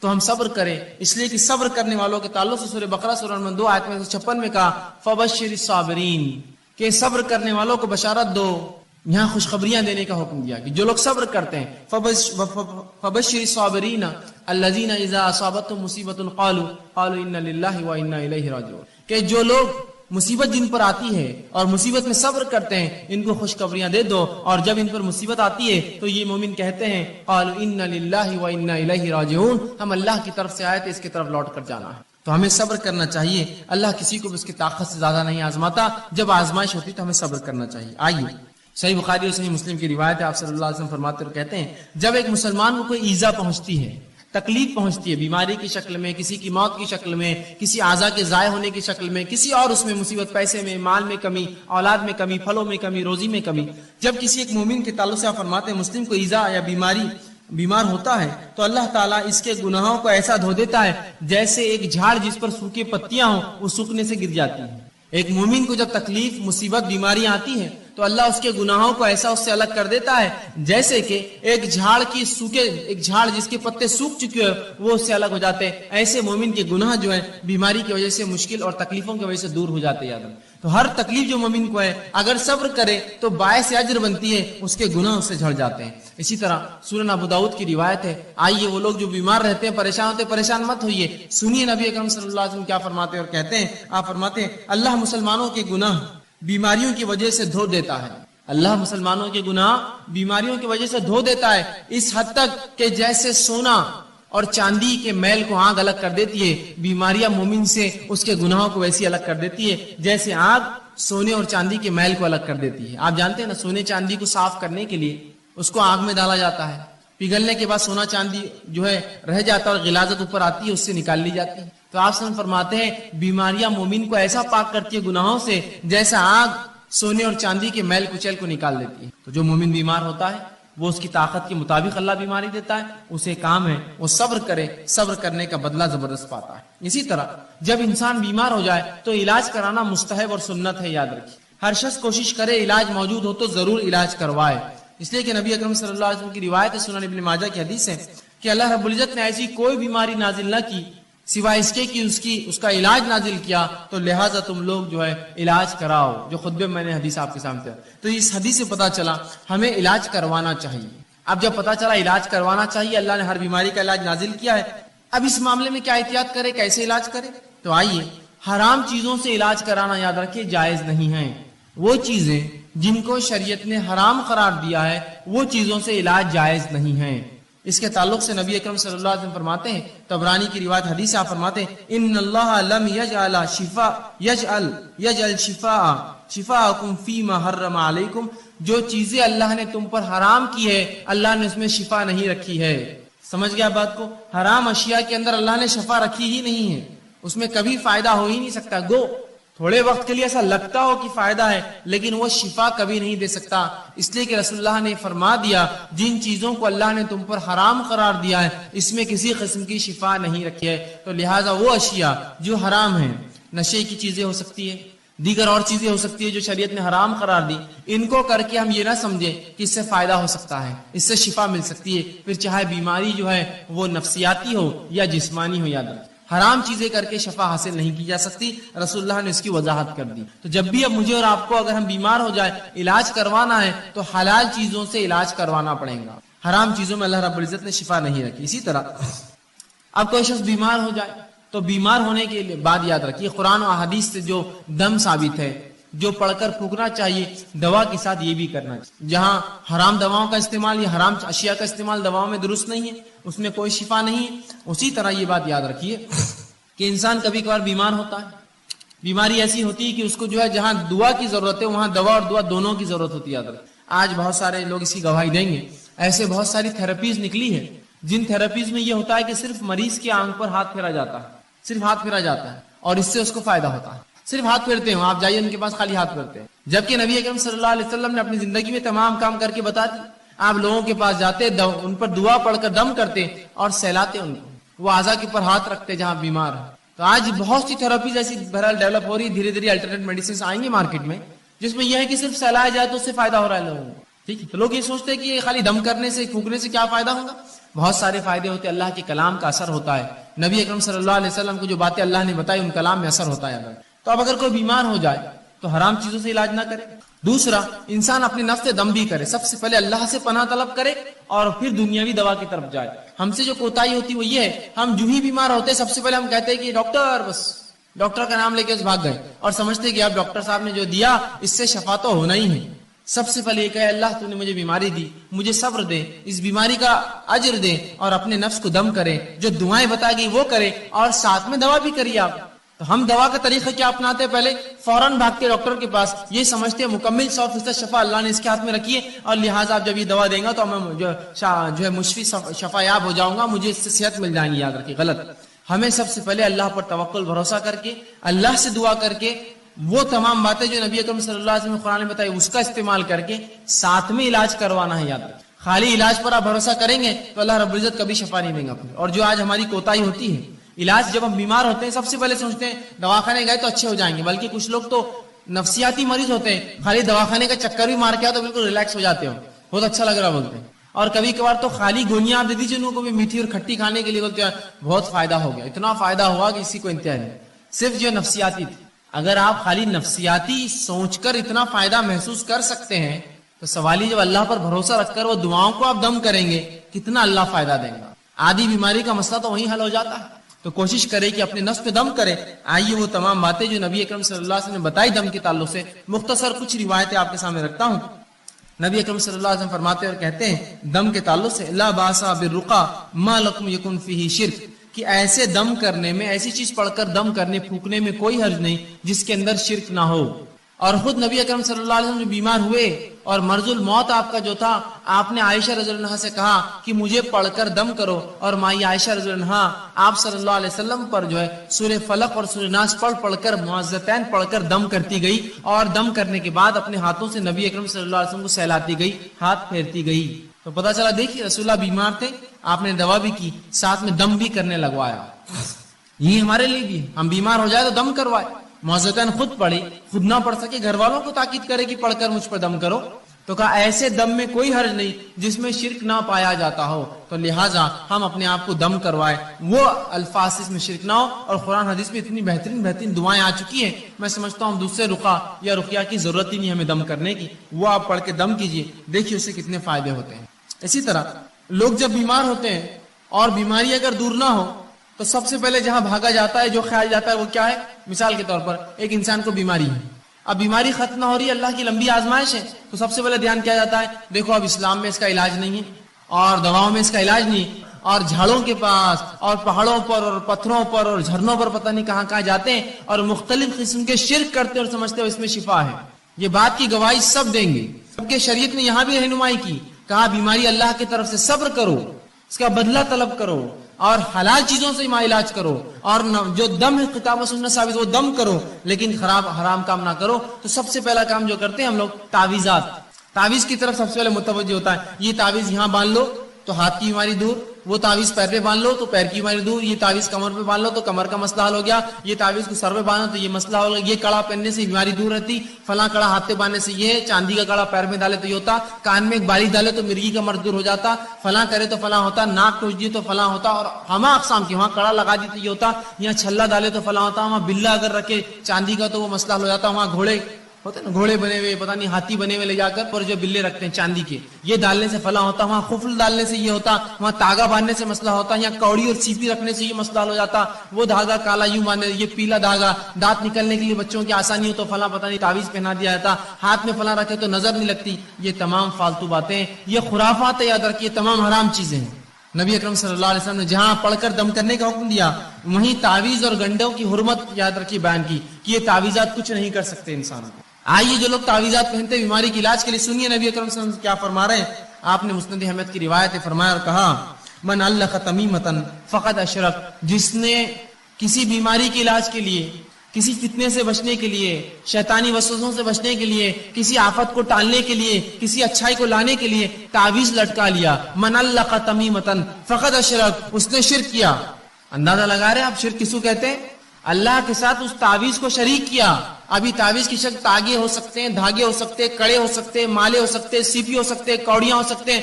تو ہم صبر کریں، اس لیے کہ صبر کرنے والوں کے تعلق سے سورہ بقرہ سورہ نمبر 2 آیت 156 میں کہا فبشر الصابرین، کہ صبر کرنے والوں کو بشارت دو. یہاں خوشخبریاں دینے کا حکم دیا کہ جو لوگ صبر کرتے ہیں فبشر الصابرین الذین اذا اصابتهم مصیبۃ قالوا انا للہ وانا الیہ راجعون، کہ جو لوگ مصیبت جن پر آتی ہے اور مصیبت میں صبر کرتے ہیں ان کو خوشخبریاں دے دو. اور جب ان پر مصیبت آتی ہے تو یہ مومن کہتے ہیں قالوا انا للہ وانا الیہ راجعون، ہم اللہ کی طرف سے آئے تھے، اس کی طرف لوٹ کر جانا ہے. تو ہمیں صبر کرنا چاہیے. اللہ کسی کو بھی اس کی طاقت سے زیادہ نہیں آزماتا. جب آزمائش ہوتی تو ہمیں صبر کرنا چاہیے. آئیے صحیح بخاری اور صحیح مسلم کی روایت ہے، آپ صلی اللہ علیہ وسلم فرماتے اور کہتے ہیں جب ایک مسلمان کو کوئی ایذا پہنچتی ہے، تکلیف پہنچتی ہے، بیماری کی شکل میں، کسی کی موت کی شکل میں، کسی اعضاء کے ضائع ہونے کی شکل میں، کسی اور اس میں مصیبت، پیسے میں، مال میں کمی، اولاد میں کمی، پھلوں میں کمی، روزی میں کمی، جب کسی ایک مومن کے تعلق سے آپ فرماتے ہیں مسلم کو ایذا یا بیمار ہوتا ہے تو اللہ تعالیٰ اس کے گناہوں کو ایسا دھو دیتا ہے جیسے ایک جھاڑ جس پر سوکھی پتیاں ہوں وہ سوکھنے سے گر جاتی ہیں. ایک مومن کو جب تکلیف، مصیبت، بیماریاں آتی ہیں تو اللہ اس کے گناہوں کو ایسا اس سے الگ کر دیتا ہے جیسے کہ ایک جھاڑ جس کے پتے سوکھ چکے ہیں وہ اس سے الگ ہو جاتے ہیں. ایسے مومن کے گناہ جو ہے بیماری کی وجہ سے، مشکل اور تکلیفوں کی وجہ سے دور ہو جاتے ہیں. تو ہر تکلیف جو مومن کو ہے اگر صبر کرے تو باعث اجر بنتی ہے، اس کے گناہ اس سے جھڑ جاتے ہیں. اسی طرح سنن ابو داؤد کی روایت ہے. آئیے وہ لوگ جو بیمار رہتے ہیں، پریشان ہوتے ہیں، پریشان مت ہوئیے. سنیے نبی اکرم صلی اللہ علیہ وسلم کیا فرماتے ہیں اور کہتے ہیں. آپ فرماتے ہیں اللہ مسلمانوں کے گناہ بیماریوں کی وجہ سے دھو دیتا ہے. اللہ مسلمانوں کے گناہ بیماریوں کی وجہ سے دھو دیتا ہے، اس حد تک کہ جیسے سونا اور چاندی کے میل کو آگ الگ کر دیتی ہے، بیماریاں مومن سے اس کے گناہوں کو ویسی الگ کر دیتی ہے جیسے آگ سونے اور چاندی کے میل کو الگ کر دیتی ہے۔ آپ جانتے ہیں نا، سونے چاندی کو صاف کرنے کے لیے اس کو آگ میں ڈالا جاتا ہے، پگھلنے کے بعد سونا چاندی جو ہے رہ جاتا ہے اور غلاظت اوپر آتی ہے، اس سے نکال لی جاتی ہے۔ تو آپ سے فرماتے ہیں بیماریاں مومن کو ایسا پاک کرتی ہے گناہوں سے جیسا آگ سونے اور چاندی کے میل کچیل کو نکال دیتی ہے۔ تو جو مومن بیمار ہوتا ہے وہ اس کی طاقت کے مطابق اللہ بیماری دیتا ہے، اسے کام ہے وہ صبر کرے، صبر کرنے کا بدلہ زبردست پاتا ہے۔ اسی طرح جب انسان بیمار ہو جائے تو علاج کرانا مستحب اور سنت ہے، یاد رکھیے۔ ہر شخص کوشش کرے علاج موجود ہو تو ضرور علاج کروائے، اس لیے کہ نبی اکرم صلی اللہ علیہ وسلم کی روایت ہے، سنن ابن ماجہ کی حدیث ہے کہ اللہ رب العزت نے ایسی کوئی بیماری نازل نہ کی سوائے اس کے کہ اس کا علاج نازل کیا، تو لہٰذا تم لوگ جو ہے علاج کراؤ، جو خطبے میں نے حدیث آپ کے سامنے۔ تو اس حدیث سے پتا چلا ہمیں علاج کروانا چاہیے۔ اب جب پتا چلا علاج کروانا چاہیے، اللہ نے ہر بیماری کا علاج نازل کیا ہے، اب اس معاملے میں کیا احتیاط کرے، کیسے علاج کرے؟ تو آئیے، حرام چیزوں سے علاج کرانا یاد رکھیے جائز نہیں ہے۔ وہ چیزیں جن کو شریعت نے حرام قرار دیا ہے وہ چیزوں سے علاج جائز نہیں ہے۔ اس کے تعلق سے نبی اکرم صلی اللہ علیہ وسلم فرماتے ہیں، طبرانی کی روایت حدیث آپ فرماتے ہیں، ان اللہ لم یجعل شفاءکم فیما حرم علیکم، جو چیزیں اللہ نے تم پر حرام کی ہے اللہ نے اس میں شفا نہیں رکھی ہے۔ سمجھ گیا بات کو؟ حرام اشیاء کے اندر اللہ نے شفا رکھی ہی نہیں ہے، اس میں کبھی فائدہ ہو ہی نہیں سکتا۔ گو تھوڑے وقت کے لیے ایسا لگتا ہو کہ فائدہ ہے لیکن وہ شفا کبھی نہیں دے سکتا، اس لیے کہ رسول اللہ نے فرما دیا جن چیزوں کو اللہ نے تم پر حرام قرار دیا ہے اس میں کسی قسم کی شفا نہیں رکھی ہے۔ تو لہٰذا وہ اشیاء جو حرام ہیں، نشے کی چیزیں ہو سکتی ہے، دیگر اور چیزیں ہو سکتی ہے جو شریعت نے حرام قرار دی، ان کو کر کے ہم یہ نہ سمجھیں کہ اس سے فائدہ ہو سکتا ہے، اس سے شفا مل سکتی ہے، پھر چاہے بیماری جو ہے وہ نفسیاتی ہو یا جسمانی ہو۔ یاد رکھیں حرام چیزیں کر کے شفا حاصل نہیں کی جا سکتی، رسول اللہ نے اس کی وضاحت کر دی۔ تو جب بھی اب مجھے اور آپ کو اگر ہم بیمار ہو جائے علاج کروانا ہے تو حلال چیزوں سے علاج کروانا پڑے گا، حرام چیزوں میں اللہ رب العزت نے شفا نہیں رکھی۔ اسی طرح اب کوئی شخص بیمار ہو جائے تو بیمار ہونے کے بعد یاد رکھیے قرآن و احادیث سے جو دم ثابت ہے، جو پڑھ کر پھونکنا چاہیے، دوا کے ساتھ یہ بھی کرنا چاہیے۔ جہاں حرام دواؤں کا استعمال یا حرام اشیاء کا استعمال دواؤں میں درست نہیں ہے، اس میں کوئی شفا نہیں ہے۔ اسی طرح یہ بات یاد رکھیے کہ انسان کبھی کبھار بیمار ہوتا ہے، بیماری ایسی ہوتی ہے کہ اس کو جو ہے جہاں دعا کی ضرورت ہے وہاں دوا اور دعا دونوں کی ضرورت ہوتی ہے۔ یاد رکھیں آج بہت سارے لوگ اس کی گواہی دیں گے، ایسے بہت ساری تھراپیز نکلی ہے جن تھراپیز میں یہ ہوتا ہے کہ صرف مریض کی آنکھ پر ہاتھ پھیرا جاتا ہے، صرف ہاتھ پھیرا جاتا ہے اور اس سے اس کو فائدہ ہوتا ہے، صرف ہاتھ پھیرتے ہیں، آپ جائیے ان کے پاس خالی ہاتھ پھیرتے ہیں، جبکہ نبی اکرم صلی اللہ علیہ وسلم نے اپنی زندگی میں تمام کام کر کے بتا دی۔ آپ لوگوں کے پاس جاتے، ان پر دعا پڑھ کر دم کرتے اور سہلاتے ان کو، وہ اعضاء کے اوپر ہاتھ رکھتے جہاں بیمار ہے۔ تو آج بہت سی تھراپیز ایسی بہرحال ڈیولپ ہو رہی ہے، دھیرے دھیرے الٹرنیٹ میڈیسنز آئیں گے مارکیٹ میں جس میں یہ ہے کہ صرف سہلایا جائے تو اس سے فائدہ ہو رہا ہے لوگوں کو، ٹھیک ہے؟ تو لوگ یہ سوچتے ہیں کہ یہ خالی دم کرنے سے پھونکنے سے کیا فائدہ ہوگا، بہت سارے فائدے ہوتے ہیں، اللہ کے کلام کا اثر ہوتا ہے، نبی اکرم صلی اللہ علیہ وسلم کو جو باتیں اللہ نے بتائی ان کلام میں اثر ہوتا ہے۔ تو اب اگر کوئی بیمار ہو جائے تو حرام چیزوں سے علاج نہ کرے۔ دوسرا، انسان اپنے نفس سے دم بھی کرے، سب سے پہلے اللہ سے پناہ طلب کرے اور پھر دنیاوی دوا کی طرف جائے۔ ہم سے جو کوتاہی ہوتی وہ یہ ہے، ہم جو ہی بیمار ہوتے سب سے پہلے ہم کہتے ہیں کہ ڈاکٹر، بس ڈاکٹر کا نام لے کے بھاگ گئے اور سمجھتے کہ اب ڈاکٹر صاحب نے جو دیا اس سے شفا تو ہونا ہی ہے۔ سب سے پہلے یہ کہے اللہ تو نے مجھے بیماری دی، مجھے صبر دے، اس بیماری کا اجر دے، اور اپنے نفس کو دم کرے، جو دعائیں بتائے گی وہ کرے اور ساتھ میں دوا بھی کریے آپ۔ تو ہم دوا کا طریقہ کیا اپناتے ہیں؟ پہلے فوراً بھاگتے ڈاکٹر کے پاس، یہ سمجھتے ہیں مکمل 100% شفا اللہ نے اس کے ہاتھ میں رکھی ہے اور لہٰذا آپ جب یہ دوا دیں گا تو میں جو ہے مشفی شفا یاب ہو جاؤں گا، مجھے اس سے صحت مل جائیں گی۔ یاد رکھیے غلط، ہمیں سب سے پہلے اللہ پر توکل بھروسہ کر کے، اللہ سے دعا کر کے، وہ تمام باتیں جو نبی اکرم صلی اللہ علیہ وسلم نے قرآن میں بتائی اس کا استعمال کر کے ساتھ میں علاج کروانا ہے۔ یاد رکھیں خالی علاج پر آپ بھروسہ کریں گے تو اللہ رب العزت کبھی شفا نہیں دیں گا۔ اور جو آج ہماری کوتاہی ہوتی ہے، علاج جب ہم بیمار ہوتے ہیں سب سے پہلے سوچتے ہیں دواخانے گئے تو اچھے ہو جائیں گے، بلکہ کچھ لوگ تو نفسیاتی مریض ہوتے ہیں، خالی دواخانے کا چکر بھی مار کے آؤ تو بالکل ریلیکس ہو جاتے ہو، بہت اچھا لگ رہا بولتے ہیں۔ اور کبھی کبھار تو خالی گولیاں آپ دے دیجیے ان کو بھی میٹھی اور کھٹی کھانے کے لیے، بولتے ہیں بہت فائدہ ہو گیا، اتنا فائدہ ہوا کہ اسی کو انتہا نہیں، صرف جو نفسیاتی تھی۔ اگر آپ خالی نفسیاتی سوچ کر اتنا فائدہ محسوس کر سکتے ہیں تو سوالی جب اللہ پر بھروسہ رکھ کر وہ دعاؤں کو آپ دم کریں گے کتنا اللہ فائدہ دیں گا۔ آدھی بیماری کا مسئلہ تو وہیں حل ہو جاتا ہے۔ تو کوشش کرے کہ اپنے نفس پہ دم کرے۔ آئیے وہ تمام باتیں جو نبی اکرم صلی اللہ علیہ وسلم نے بتائی دم کے تعلق سے، مختصر کچھ روایتیں آپ کے سامنے رکھتا ہوں۔ نبی اکرم صلی اللہ علیہ وسلم فرماتے اور کہتے ہیں دم کے تعلق سے لا باسا بالرقا ما لکم یکن فیہ شرک، کہ ایسے دم کرنے میں، ایسی چیز پڑھ کر دم کرنے پھونکنے میں کوئی حرج نہیں جس کے اندر شرک نہ ہو. اور خود نبی اکرم صلی اللہ علیہ وسلم جو بیمار ہوئے اور مرض الموت آپ کا جو تھا، آپ نے عائشہ رضی اللہ عنہا سے کہا کہ مجھے پڑھ کر دم کرو، اور مائی عائشہ رضی اللہ عنہا آپ صلی اللہ علیہ وسلم پر جو ہے سورہ فلق اور سورہ ناس پڑھ کر معوذتین پڑھ کر دم کرتی گئی، اور دم کرنے کے بعد اپنے ہاتھوں سے نبی اکرم صلی اللہ علیہ وسلم کو سہلاتی گئی، ہاتھ پھیرتی گئی. تو پتہ چلا دیکھیے رسول اللہ بیمار تھے، آپ نے دوا بھی کی، ساتھ میں دم بھی کرنے لگوایا. یہ ہمارے لیے بھی ہے، ہم بیمار ہو جائے تو دم کروائے. معوذتین خود پڑھی، خود نہ پڑھ سکے گھر والوں کو تاکید کرے کہ پڑھ کر مجھ پر دم کرو. تو کہا ایسے دم میں کوئی حرج نہیں جس میں شرک نہ پایا جاتا ہو، تو لہٰذا ہم اپنے آپ کو دم کروائے، وہ الفاظ اس میں شرک نہ ہو. اور قرآن حدیث میں اتنی بہترین دعائیں آ چکی ہیں، میں سمجھتا ہوں دوسرے رقیہ یا رقیہ کی ضرورت ہی نہیں ہمیں دم کرنے کی. وہ آپ پڑھ کے دم کیجئے، دیکھیے اس سے کتنے فائدے ہوتے ہیں. اسی طرح لوگ جب بیمار ہوتے ہیں اور بیماری اگر دور نہ ہو تو سب سے پہلے جہاں بھاگا جاتا ہے، جو خیال جاتا ہے وہ کیا ہے؟ مثال کے طور پر ایک انسان کو بیماری ہے، اب بیماری ختم نہ ہو رہی ہے، اللہ کی لمبی آزمائش ہے، تو سب سے پہلے دھیان کیا جاتا ہے؟ دیکھو اب اسلام میں اس کا علاج نہیں ہے، اور دواؤں میں اس کا علاج نہیں، اور جھاڑوں کے پاس اور پہاڑوں پر اور پتھروں پر اور جھرنوں پر پتہ نہیں کہاں کہاں جاتے ہیں اور مختلف قسم کے شرک کرتے اور سمجھتے ہو اس میں شفا ہے. یہ بات کی گواہی سب دیں گے، سب کے شریعت نے یہاں بھی رہنمائی کی، کہا بیماری اللہ کی طرف سے صبر کرو، اس کا بدلہ طلب کرو، اور حلال چیزوں سے علاج کرو، اور جو دم ہے کتاب و سنت ثابت وہ دم کرو، لیکن حرام کام نہ کرو. تو سب سے پہلا کام جو کرتے ہیں ہم لوگ تعویذات، تعویذ کی طرف سب سے پہلے متوجہ ہوتا ہے. یہ تعویذ یہاں باندھ لو تو ہاتھ کی بیماری دور، وہ تعویذ پیر پہ باندھ لو تو پیر کی بیماری دور، یہ تعویذ کمر پہ باندھ لو تو کمر کا مسئلہ حل ہو گیا، یہ تعویذ کو سر پہ باندھو تو یہ مسئلہ ہو گیا، یہ کڑا پہننے سے بیماری دور رہتی، فلاں کڑا ہاتھ پہ باندھنے سے یہ، چاندی کا کڑا پیر میں ڈالے تو یہ ہوتا، کان میں ایک بالی ڈالے تو مرغی کا مرض دور ہو جاتا، فلاں کرے تو فلاں ہوتا، ناک ٹوچ دی تو فلاں ہوتا، اور ہما اقسام کی، وہاں کڑا لگا دی تو یہ ہوتا، یہاں چھلا ڈالے تو فلاں ہوتا، وہاں بلا اگر رکھے چاندی کا تو وہ مسئلہ ہو جاتا، وہاں گھوڑے ہوتے نا، گھوڑے بنے ہوئے پتہ نہیں ہاتھی بنے ہوئے لے جا کر، اور جو بلے رکھتے ہیں چاندی کے، یہ ڈالنے سے فلاں ہوتا، وہاں خفل ڈالنے سے یہ ہوتا، وہاں تاگا باندھنے سے مسئلہ ہوتا، یہاں کوڑی اور سیپی رکھنے سے یہ مسئلہ ہو جاتا، وہ دھاگا کالا یوں باندھنے، یہ پیلا دھاگا، دانت نکلنے کے لیے بچوں کی آسانی ہو تو فلاں پتہ نہیں تعویذ پہنا دیا جاتا، ہاتھ میں فلاں رکھے تو نظر نہیں لگتی. یہ تمام فالتو باتیں، یہ خرافات ہے، یاد رکھیے تمام حرام چیزیں ہیں. نبی اکرم صلی اللہ علیہ وسلم نے جہاں پڑھ کر دم کرنے کا حکم دیا، وہیں تعویذ اور گنڈوں کی حرمت یاد رکھیے بیان کی کہ یہ تعویذات کچھ نہیں کر سکتے انسان کو. آئیے جو لوگ تعویذات پہنتے بیماری کے علاج کے لیے، سنیے نبی اکرم صلی اللہ علیہ وسلم کیا فرما رہے ہیں. آپ نے مسند احمد کی روایت فرمایا اور کہا من علق تمیمۃ فقد اشرک، جس نے کسی بیماری کے علاج کے لیے، کسی فتنے سے بچنے کے لیے، شیطانی وسوسوں سے بچنے کے لیے، کسی آفت کو ٹالنے کے لیے، کسی اچھائی کو لانے کے لیے تعویذ لٹکا لیا، من علق تمیمۃ فقد اشرک، اس نے شرک کیا. اندازہ لگا رہے آپ شرک کس کو کہتے ہیں؟ اللہ کے ساتھ اس تعویذ کو شریک کیا. ابھی تعویذ کی شکل تاگے ہو سکتے ہیں، دھاگے ہو سکتے ہیں، کڑے ہو سکتے ہیں، مالے ہو سکتے ہیں، سیپی ہو سکتے ہیں، کوڑیاں ہو سکتے ہیں،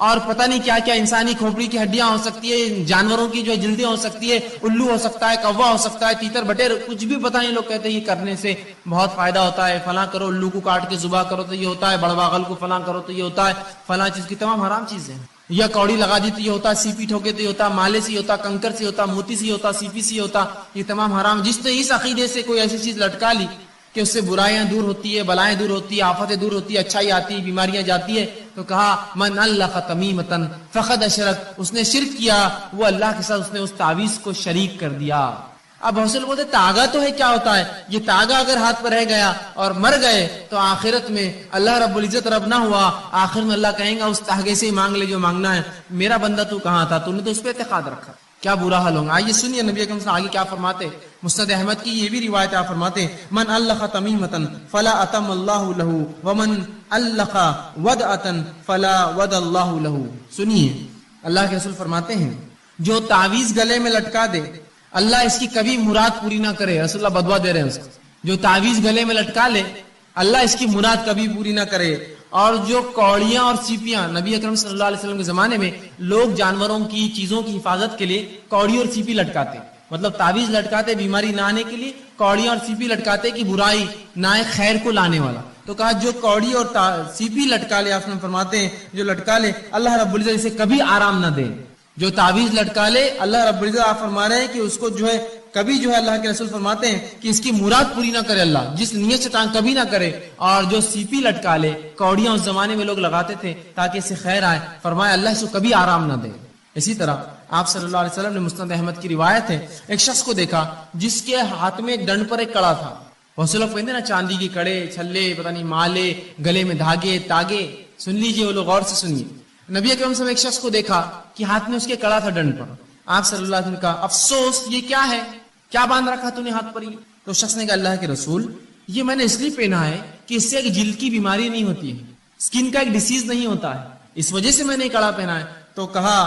اور پتہ نہیں کیا کیا، انسانی کھوپڑی کی ہڈیاں ہو سکتی ہے، جانوروں کی جو جلدیں ہو سکتی ہے، الو ہو سکتا ہے، کوا ہو سکتا ہے، تیتر بٹیر، کچھ بھی پتہ نہیں. لوگ کہتے ہیں یہ کرنے سے بہت فائدہ ہوتا ہے، فلاں کرو، الو کو کاٹ کے ذبح کرو تو یہ ہوتا ہے، بڑواغل کو فلاں کرو تو یہ ہوتا ہے، فلاں چیز کی تمام حرام چیزیں. یا کوڑی لگا دی تو یہ ہوتا، سیپی ٹھوکے تو یہ ہوتا، مالے سے ہوتا، کنکر سے ہوتا، موتی سے ہوتا، سیپی سے ہوتا، یہ تمام حرام. جس نے اس عقیدے سے کوئی ایسی چیز لٹکا لی کہ اس سے برائیاں دور ہوتی ہے، بلائیں دور ہوتی ہے، آفتیں دور ہوتی ہے، اچھائی آتی ہے، بیماریاں جاتی ہے، تو کہا من علق تمیمۃ فقد اشرک، اس نے شرک کیا، وہ اللہ کے ساتھ اس نے اس تعویذ کو شریک کر دیا. اب بہت سے لوگ بولتے تاگا تو ہے، کیا ہوتا ہے یہ تاگا؟ اگر ہاتھ پر رہ گیا اور مر گئے تو آخرت میں اللہ رب العزت رب نہ ہوا، آخر میں اللہ کہیں گا اس تاگے سے ہی مانگ لے جو مانگنا ہے، میرا بندہ تو کہاں تھا، تو نے تو اس پہ اعتقاد رکھا، کیا برا حال ہوگا. آئیے سنیے نبی اکرم صلی اللہ علیہ وسلم آگے کیا فرماتے. مسند احمد کی یہ بھی روایت آپ فرماتے من علق تمیمۃ فلا اتم اللہ لہ ومن علق ودعۃ فلا ود اللہ لہ. سنیے اللہ کے رسول فرماتے ہیں جو تعویذ گلے میں لٹکا دے اللہ اس کی کبھی مراد پوری نہ کرے. رسول اللہ بدوا دے رہے ہیں اس کو، جو تعویذ گلے میں لٹکا لے اللہ اس کی مراد کبھی پوری نہ کرے. اور جو کوڑیاں اور سیپیاں، نبی اکرم صلی اللہ علیہ وسلم کے زمانے میں لوگ جانوروں کی چیزوں کی حفاظت کے لیے کوڑی اور سیپی لٹکاتے، مطلب تعویذ لٹکاتے بیماری نہ آنے کے لیے، کوڑیاں اور سیپی لٹکاتے کہ برائی نہ آئے، خیر کو لانے والا. تو کہا جو کوڑی اور سیپی لٹکا لے، آپ فرماتے ہیں جو لٹکا لے اللہ رب العزت اسے کبھی آرام نہ دے. جو تعویذ لٹکا لے اللہ رب العزت آپ فرما رہے ہیں کہ اس کو جو ہے کبھی جو ہے اللہ کے رسول فرماتے ہیں کہ اس کی مراد پوری نہ کرے اللہ، جس نیت سے ٹانگ کبھی نہ کرے، اور جو سیپی لٹکا لے، کوڑیاں اس زمانے میں لوگ لگاتے تھے تاکہ اس سے خیر آئے، فرمایا اللہ اس کو کبھی آرام نہ دے۔ اسی طرح آپ صلی اللہ علیہ وسلم نے مسند احمد کی روایت ہے، ایک شخص کو دیکھا جس کے ہاتھ میں ایک ڈنڈ پر ایک کڑا تھا۔ بہت سے لوگ کہتے ہیں نا چاندی کے کڑے، چھلے، پتہ نہیں مالے، گلے میں دھاگے، تاگے، سن لیجئے وہ لوگ غور سے سنیے۔ نبی اکرم صلی اللہ علیہ وسلم ایک شخص کو دیکھا کہ ہاتھ میں اس کے کڑا تھا ڈنڈ پر۔ آپ صلی اللہ علیہ وسلم نے کہا افسوس، یہ کیا ہے، کیا باندھ رکھا تو نے ہاتھ پر؟ یہ تو شخص نے کہا اللہ کے رسول یہ میں نے اس لیے پہنا ہے کہ اس سے ایک جلد کی بیماری نہیں ہوتی ہے، اسکن کا ایک ڈیزیز نہیں ہوتا ہے، اس وجہ سے میں نے کڑا پہنا ہے۔ تو کہا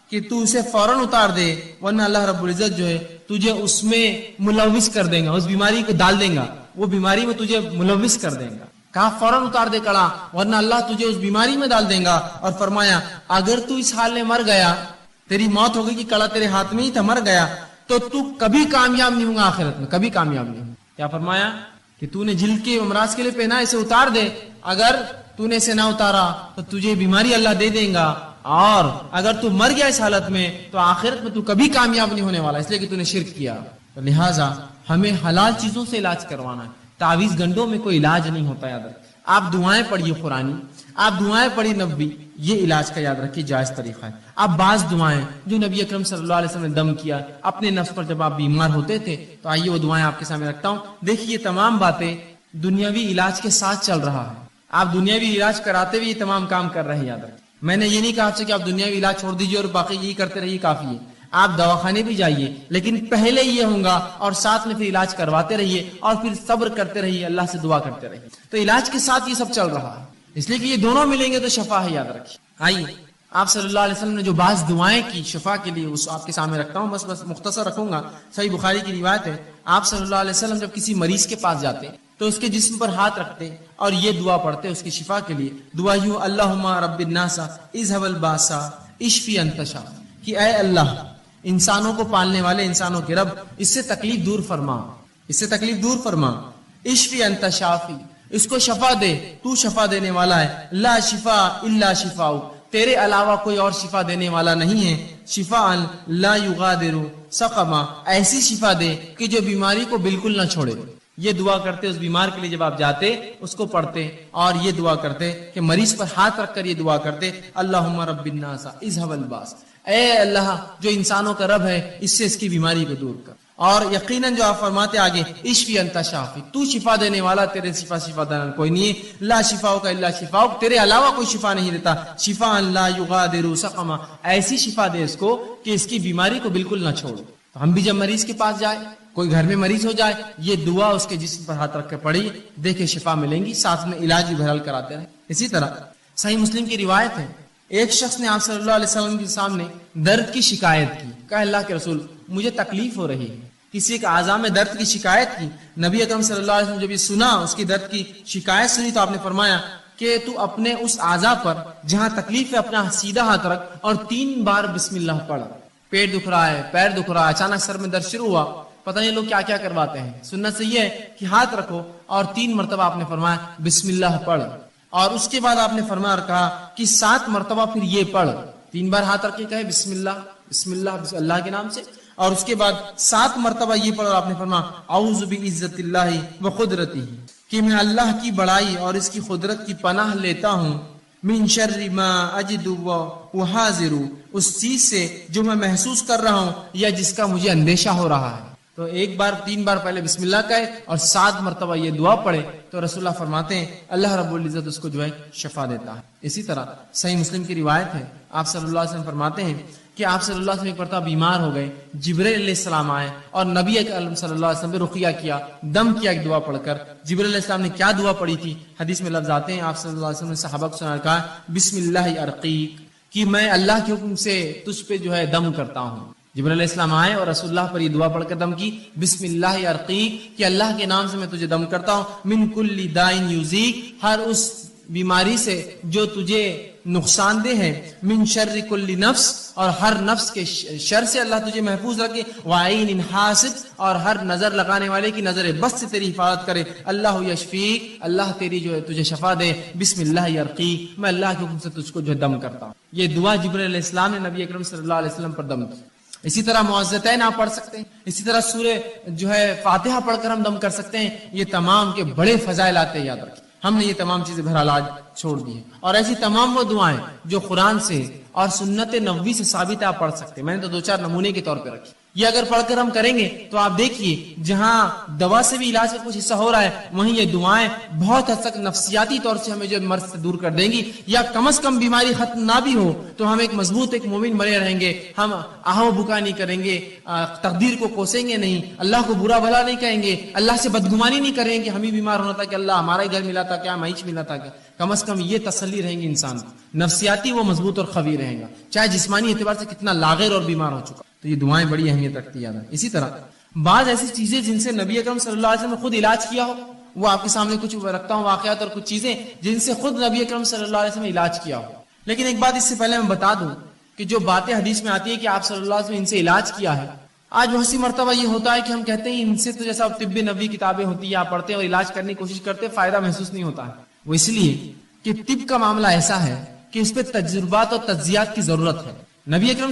کہ تو اسے فوراً اتار دے ورنہ اللہ رب العزت جو ہے تجھے اس میں ملوث کر دے گا، اس بیماری کو ڈال دے گا، وہ بیماری میں تجھے ملوث کر دے گا۔ کہا فوراً اتار دے کڑا ورنہ اللہ تجھے اس بیماری میں ڈال دے گا۔ اور فرمایا اگر تو اس حال میں مر گیا، تیری موت ہو گئی کہ کڑا تیرے ہاتھ میں ہی تھا، مر گیا تو تو کبھی کامیاب نہیں ہوگا آخرت میں، کبھی کامیاب نہیں ہوگا۔ کیا فرمایا کہ تو نے جلد کے امراض کے لیے پہنا، اسے اتار دے، اگر تو نے اسے نہ اتارا تو تجھے بیماری اللہ دے دے گا، اور اگر تو مر گیا اس حالت میں تو آخرت میں تو کبھی کامیاب نہیں ہونے والا، اس لیے کہ تو نے شرک کیا۔ لہٰذا ہمیں حلال چیزوں سے علاج کروانا ہے، تعویذ گنڈوں میں کوئی علاج نہیں ہوتا، یاد رکھیں۔ آپ دعائیں پڑھیے قرآنی، آپ دعائیں پڑھی نبی، یہ علاج کا یاد رکھیے جائز طریقہ ہے۔ آپ بعض دعائیں جو نبی اکرم صلی اللہ علیہ وسلم نے دم کیا اپنے نفس پر جب آپ بیمار ہوتے تھے، تو آئیے وہ دعائیں آپ کے سامنے رکھتا ہوں۔ دیکھیے یہ تمام باتیں دنیاوی علاج کے ساتھ چل رہا ہے، آپ دنیاوی علاج کراتے ہوئے یہ تمام کام کر رہے ہیں، یاد رکھیں۔ میں نے یہ نہیں کہا آپ سے کہ آپ دنیاوی علاج چھوڑ دیجیے اور باقی یہی کرتے رہیے، کافی ہے۔ آپ دواخانے بھی جائیے، لیکن پہلے یہ ہوگا اور ساتھ میں پھر علاج کرواتے رہیے اور پھر صبر کرتے رہیے، اللہ سے دعا کرتے رہیے۔ تو علاج کے ساتھ یہ سب چل رہا ہے، اس لیے کہ یہ دونوں ملیں گے تو شفا ہے، یاد رکھیے۔ آئیے آپ صلی اللہ علیہ وسلم نے جو بعض دعائیں کی شفا کے لیے، اس آپ کے سامنے رکھتا ہوں، بس مختصر رکھوں گا۔ صحیح بخاری کی روایت ہے، آپ صلی اللہ علیہ وسلم جب کسی مریض کے پاس جاتے تو اس کے جسم پر ہاتھ رکھتے اور یہ دعا پڑھتے اس کی شفا کے لیے۔ دعا یوں اللہم رب الناس اذهب الباس اشفی انت شافی، کہ اے اللہ انسانوں کو پالنے والے، انسانوں کے رب، اس سے تکلیف دور فرما، اس سے تکلیف دور فرما، اشفی انت شافی، اس کو شفا دے، تو شفا دینے والا ہے، لا شفا الا شفاؤ، تیرے علاوہ کوئی اور شفا دینے والا نہیں ہے، شفاء لا یغادر سقما، ایسی شفا دے کہ جو بیماری کو بالکل نہ چھوڑے۔ یہ دعا کرتے اس بیمار کے لیے، جب آپ جاتے اس کو پڑھتے اور یہ دعا کرتے کہ مریض پر ہاتھ رکھ کر یہ دعا کرتے اللہم رب الناس اذهب الباس، اے اللہ جو انسانوں کا رب ہے اس سے اس کی بیماری کو دور کر۔ اور یقیناً جو آپ فرماتے آگے اشفی انت شافی، تو شفا دینے والا، تیرے شفا دینا کوئی نہیں ہے، لا شفاؤ کا الا شفاؤ، تیرے علاوہ کوئی شفا نہیں دیتا، شفاء لا یغادر سقما، ایسی شفا دے اس کو کہ اس کی بیماری کو بالکل نہ چھوڑو۔ تو ہم بھی جب مریض کے پاس جائے، کوئی گھر میں مریض ہو جائے، یہ دعا اس کے جسم پر ہاتھ رکھ کے پڑھی، دیکھے شفا ملیں گی، ساتھ میں علاج بھی بہرحال کراتے رہے۔ اسی طرح صحیح مسلم کی روایت ہے، ایک شخص نے آپ صلی اللہ علیہ وسلم کے سامنے درد کی شکایت کی، کہا اللہ کے رسول مجھے تکلیف ہو رہی ہے، کسی ایک اعضاء میں درد کی شکایت کی۔ نبی اکرم صلی اللہ علیہ وسلم جب یہ سنا، اس کی درد کی شکایت سنی، تو آپ نے فرمایا کہ تو اپنے اس اعضاء پر جہاں تکلیف ہے اپنا سیدھا ہاتھ رکھ اور 3 بار بسم اللہ پڑھ۔ پیٹ دکھ رہا ہے، پیر دکھ رہا ہے، اچانک سر میں درد شروع ہوا، پتہ نہیں لوگ کیا کیا کرواتے ہیں، سنت سے یہ ہے کہ ہاتھ رکھو اور 3 مرتبہ آپ نے فرمایا بسم اللہ پڑھ، اور اس کے بعد آپ نے فرمایا اور کہا کہ 7 مرتبہ پھر یہ پڑھ، 3 بار ہاتھ رکھ کے کہے بسم اللہ بسم اللہ بسم اللہ کے نام سے، اور اس کے بعد 7 مرتبہ یہ پڑھ، اور آپ نے فرمایا اعوذ بعزت اللہ وقدرتہ، کہ میں اللہ کی بڑائی اور اس کی قدرت کی پناہ لیتا ہوں، من شر ما اجد وحاذر، اس چیز سے جو میں محسوس کر رہا ہوں یا جس کا مجھے اندیشہ ہو رہا ہے۔ تو 3 بار پہلے بسم اللہ کہے اور 7 مرتبہ یہ دعا پڑھے، تو رسول اللہ فرماتے ہیں اللہ رب العزت اس کو جو ہے شفا دیتا ہے۔ اسی طرح صحیح مسلم کی روایت ہے، آپ صلی اللہ علیہ وسلم فرماتے ہیں کہ آپ صلی اللہ علیہ وسلم ایک مرتبہ بیمار ہو گئے، جبرائیل علیہ السلام آئے اور نبی اکرم صلی اللہ علیہ وسلم پہ رقیہ کیا، دم کیا ایک دعا پڑھ کر۔ جبرائیل علیہ السلام نے کیا دعا پڑھی تھی؟ حدیث میں لفظ آتے ہیں، آپ صلی اللہ علیہ وسلم نے صحابہ کو سنا، کہا بسم اللہ ارقیک، کہ میں اللہ کے حکم سے تجھ پہ جو ہے دم کرتا ہوں۔ جبرائیل علیہ السلام آئے اور رسول اللہ پر یہ دعا پڑھ کر دم کی، بسم اللہ ارقیک، کہ اللہ کے نام سے میں تجھے دم کرتا ہوں، من کل دائن یوزیک، ہر اس بیماری سے جو تجھے نقصان دہ ہے، من شر کل نفس، اور ہر نفس کے شر سے اللہ تجھے محفوظ رکھے، وعین حاسد، اور ہر نظر لگانے والے کی نظر بس سے تیری حفاظت کرے، اللہ یشفیک، اللہ تیری جو ہے تجھے شفا دے، بسم اللہ یرقیک، میں اللہ کے حکم سے تجھ کو جو ہے دم کرتا ہوں۔ یہ دعا جبرائیل علیہ السلام نے نبی اکرم صلی اللہ علیہ وسلم پر دم کی۔ اسی طرح معوذتین آپ پڑھ سکتے ہیں، اسی طرح سورہ جو ہے فاتحہ پڑھ کر ہم دم کر سکتے ہیں. یہ تمام کے بڑے فضائل آتے ہیں، یاد رکھیں. ہم نے یہ تمام چیزیں بہرحال آج چھوڑ دی ہیں. اور ایسی تمام وہ دعائیں جو قرآن سے اور سنت نبوی سے ثابت ہے آپ پڑھ سکتے ہیں. میں نے تو 2-4 نمونے کے طور پہ رکھی. یہ اگر پڑھ کر ہم کریں گے تو آپ دیکھیے جہاں دوا سے بھی علاج کا کچھ حصہ ہو رہا ہے، وہیں یہ دعائیں بہت حد تک نفسیاتی طور سے ہمیں جو مرض سے دور کر دیں گی، یا کم از کم بیماری ختم نہ بھی ہو تو ہم ایک مضبوط ایک مومن بنے رہیں گے. ہم آہو بکا نہیں کریں گے، تقدیر کو کوسیں گے نہیں، اللہ کو برا بھلا نہیں کہیں گے، اللہ سے بدگمانی نہیں کریں گے. ہم ہی بیمار ہونا تھا کہ اللہ ہمارا ہی گھر ملا تھا کیا، معیش ملا تھا کیا. کم از کم یہ تسلی رہیں گی انسان کو، نفسیاتی وہ مضبوط اور قوی رہے گا، چاہے جسمانی اعتبار سے کتنا لاغر اور بیمار ہو چکا. تو یہ دعائیں بڑی اہمیت رکھتی ہیں. اسی طرح بعض ایسی چیزیں جن سے نبی اکرم صلی اللہ علیہ وسلم نے خود علاج کیا ہو، وہ آپ کے سامنے کچھ رکھتا ہوں واقعات اور کچھ چیزیں جن سے خود نبی اکرم صلی اللہ علیہ وسلم نے علاج کیا ہو. لیکن ایک بات اس سے پہلے میں بتا دوں کہ جو باتیں حدیث میں آتی ہے کہ آپ صلی اللہ علیہ وسلم نے ان سے علاج کیا ہے، آج بہت سی مرتبہ یہ ہوتا ہے کہ ہم کہتے ہیں ان سے تو جیسا طب نبوی کتابیں ہوتی ہیں آپ پڑھتے ہیں اور علاج کرنے کی کوشش کرتے ہیں، فائدہ محسوس نہیں ہوتا ہے. وہ اس لیے کہ طب کا معاملہ ایسا ہے کہ اس پہ تجربات اور تجزیات کی ضرورت ہے. نبی اکرم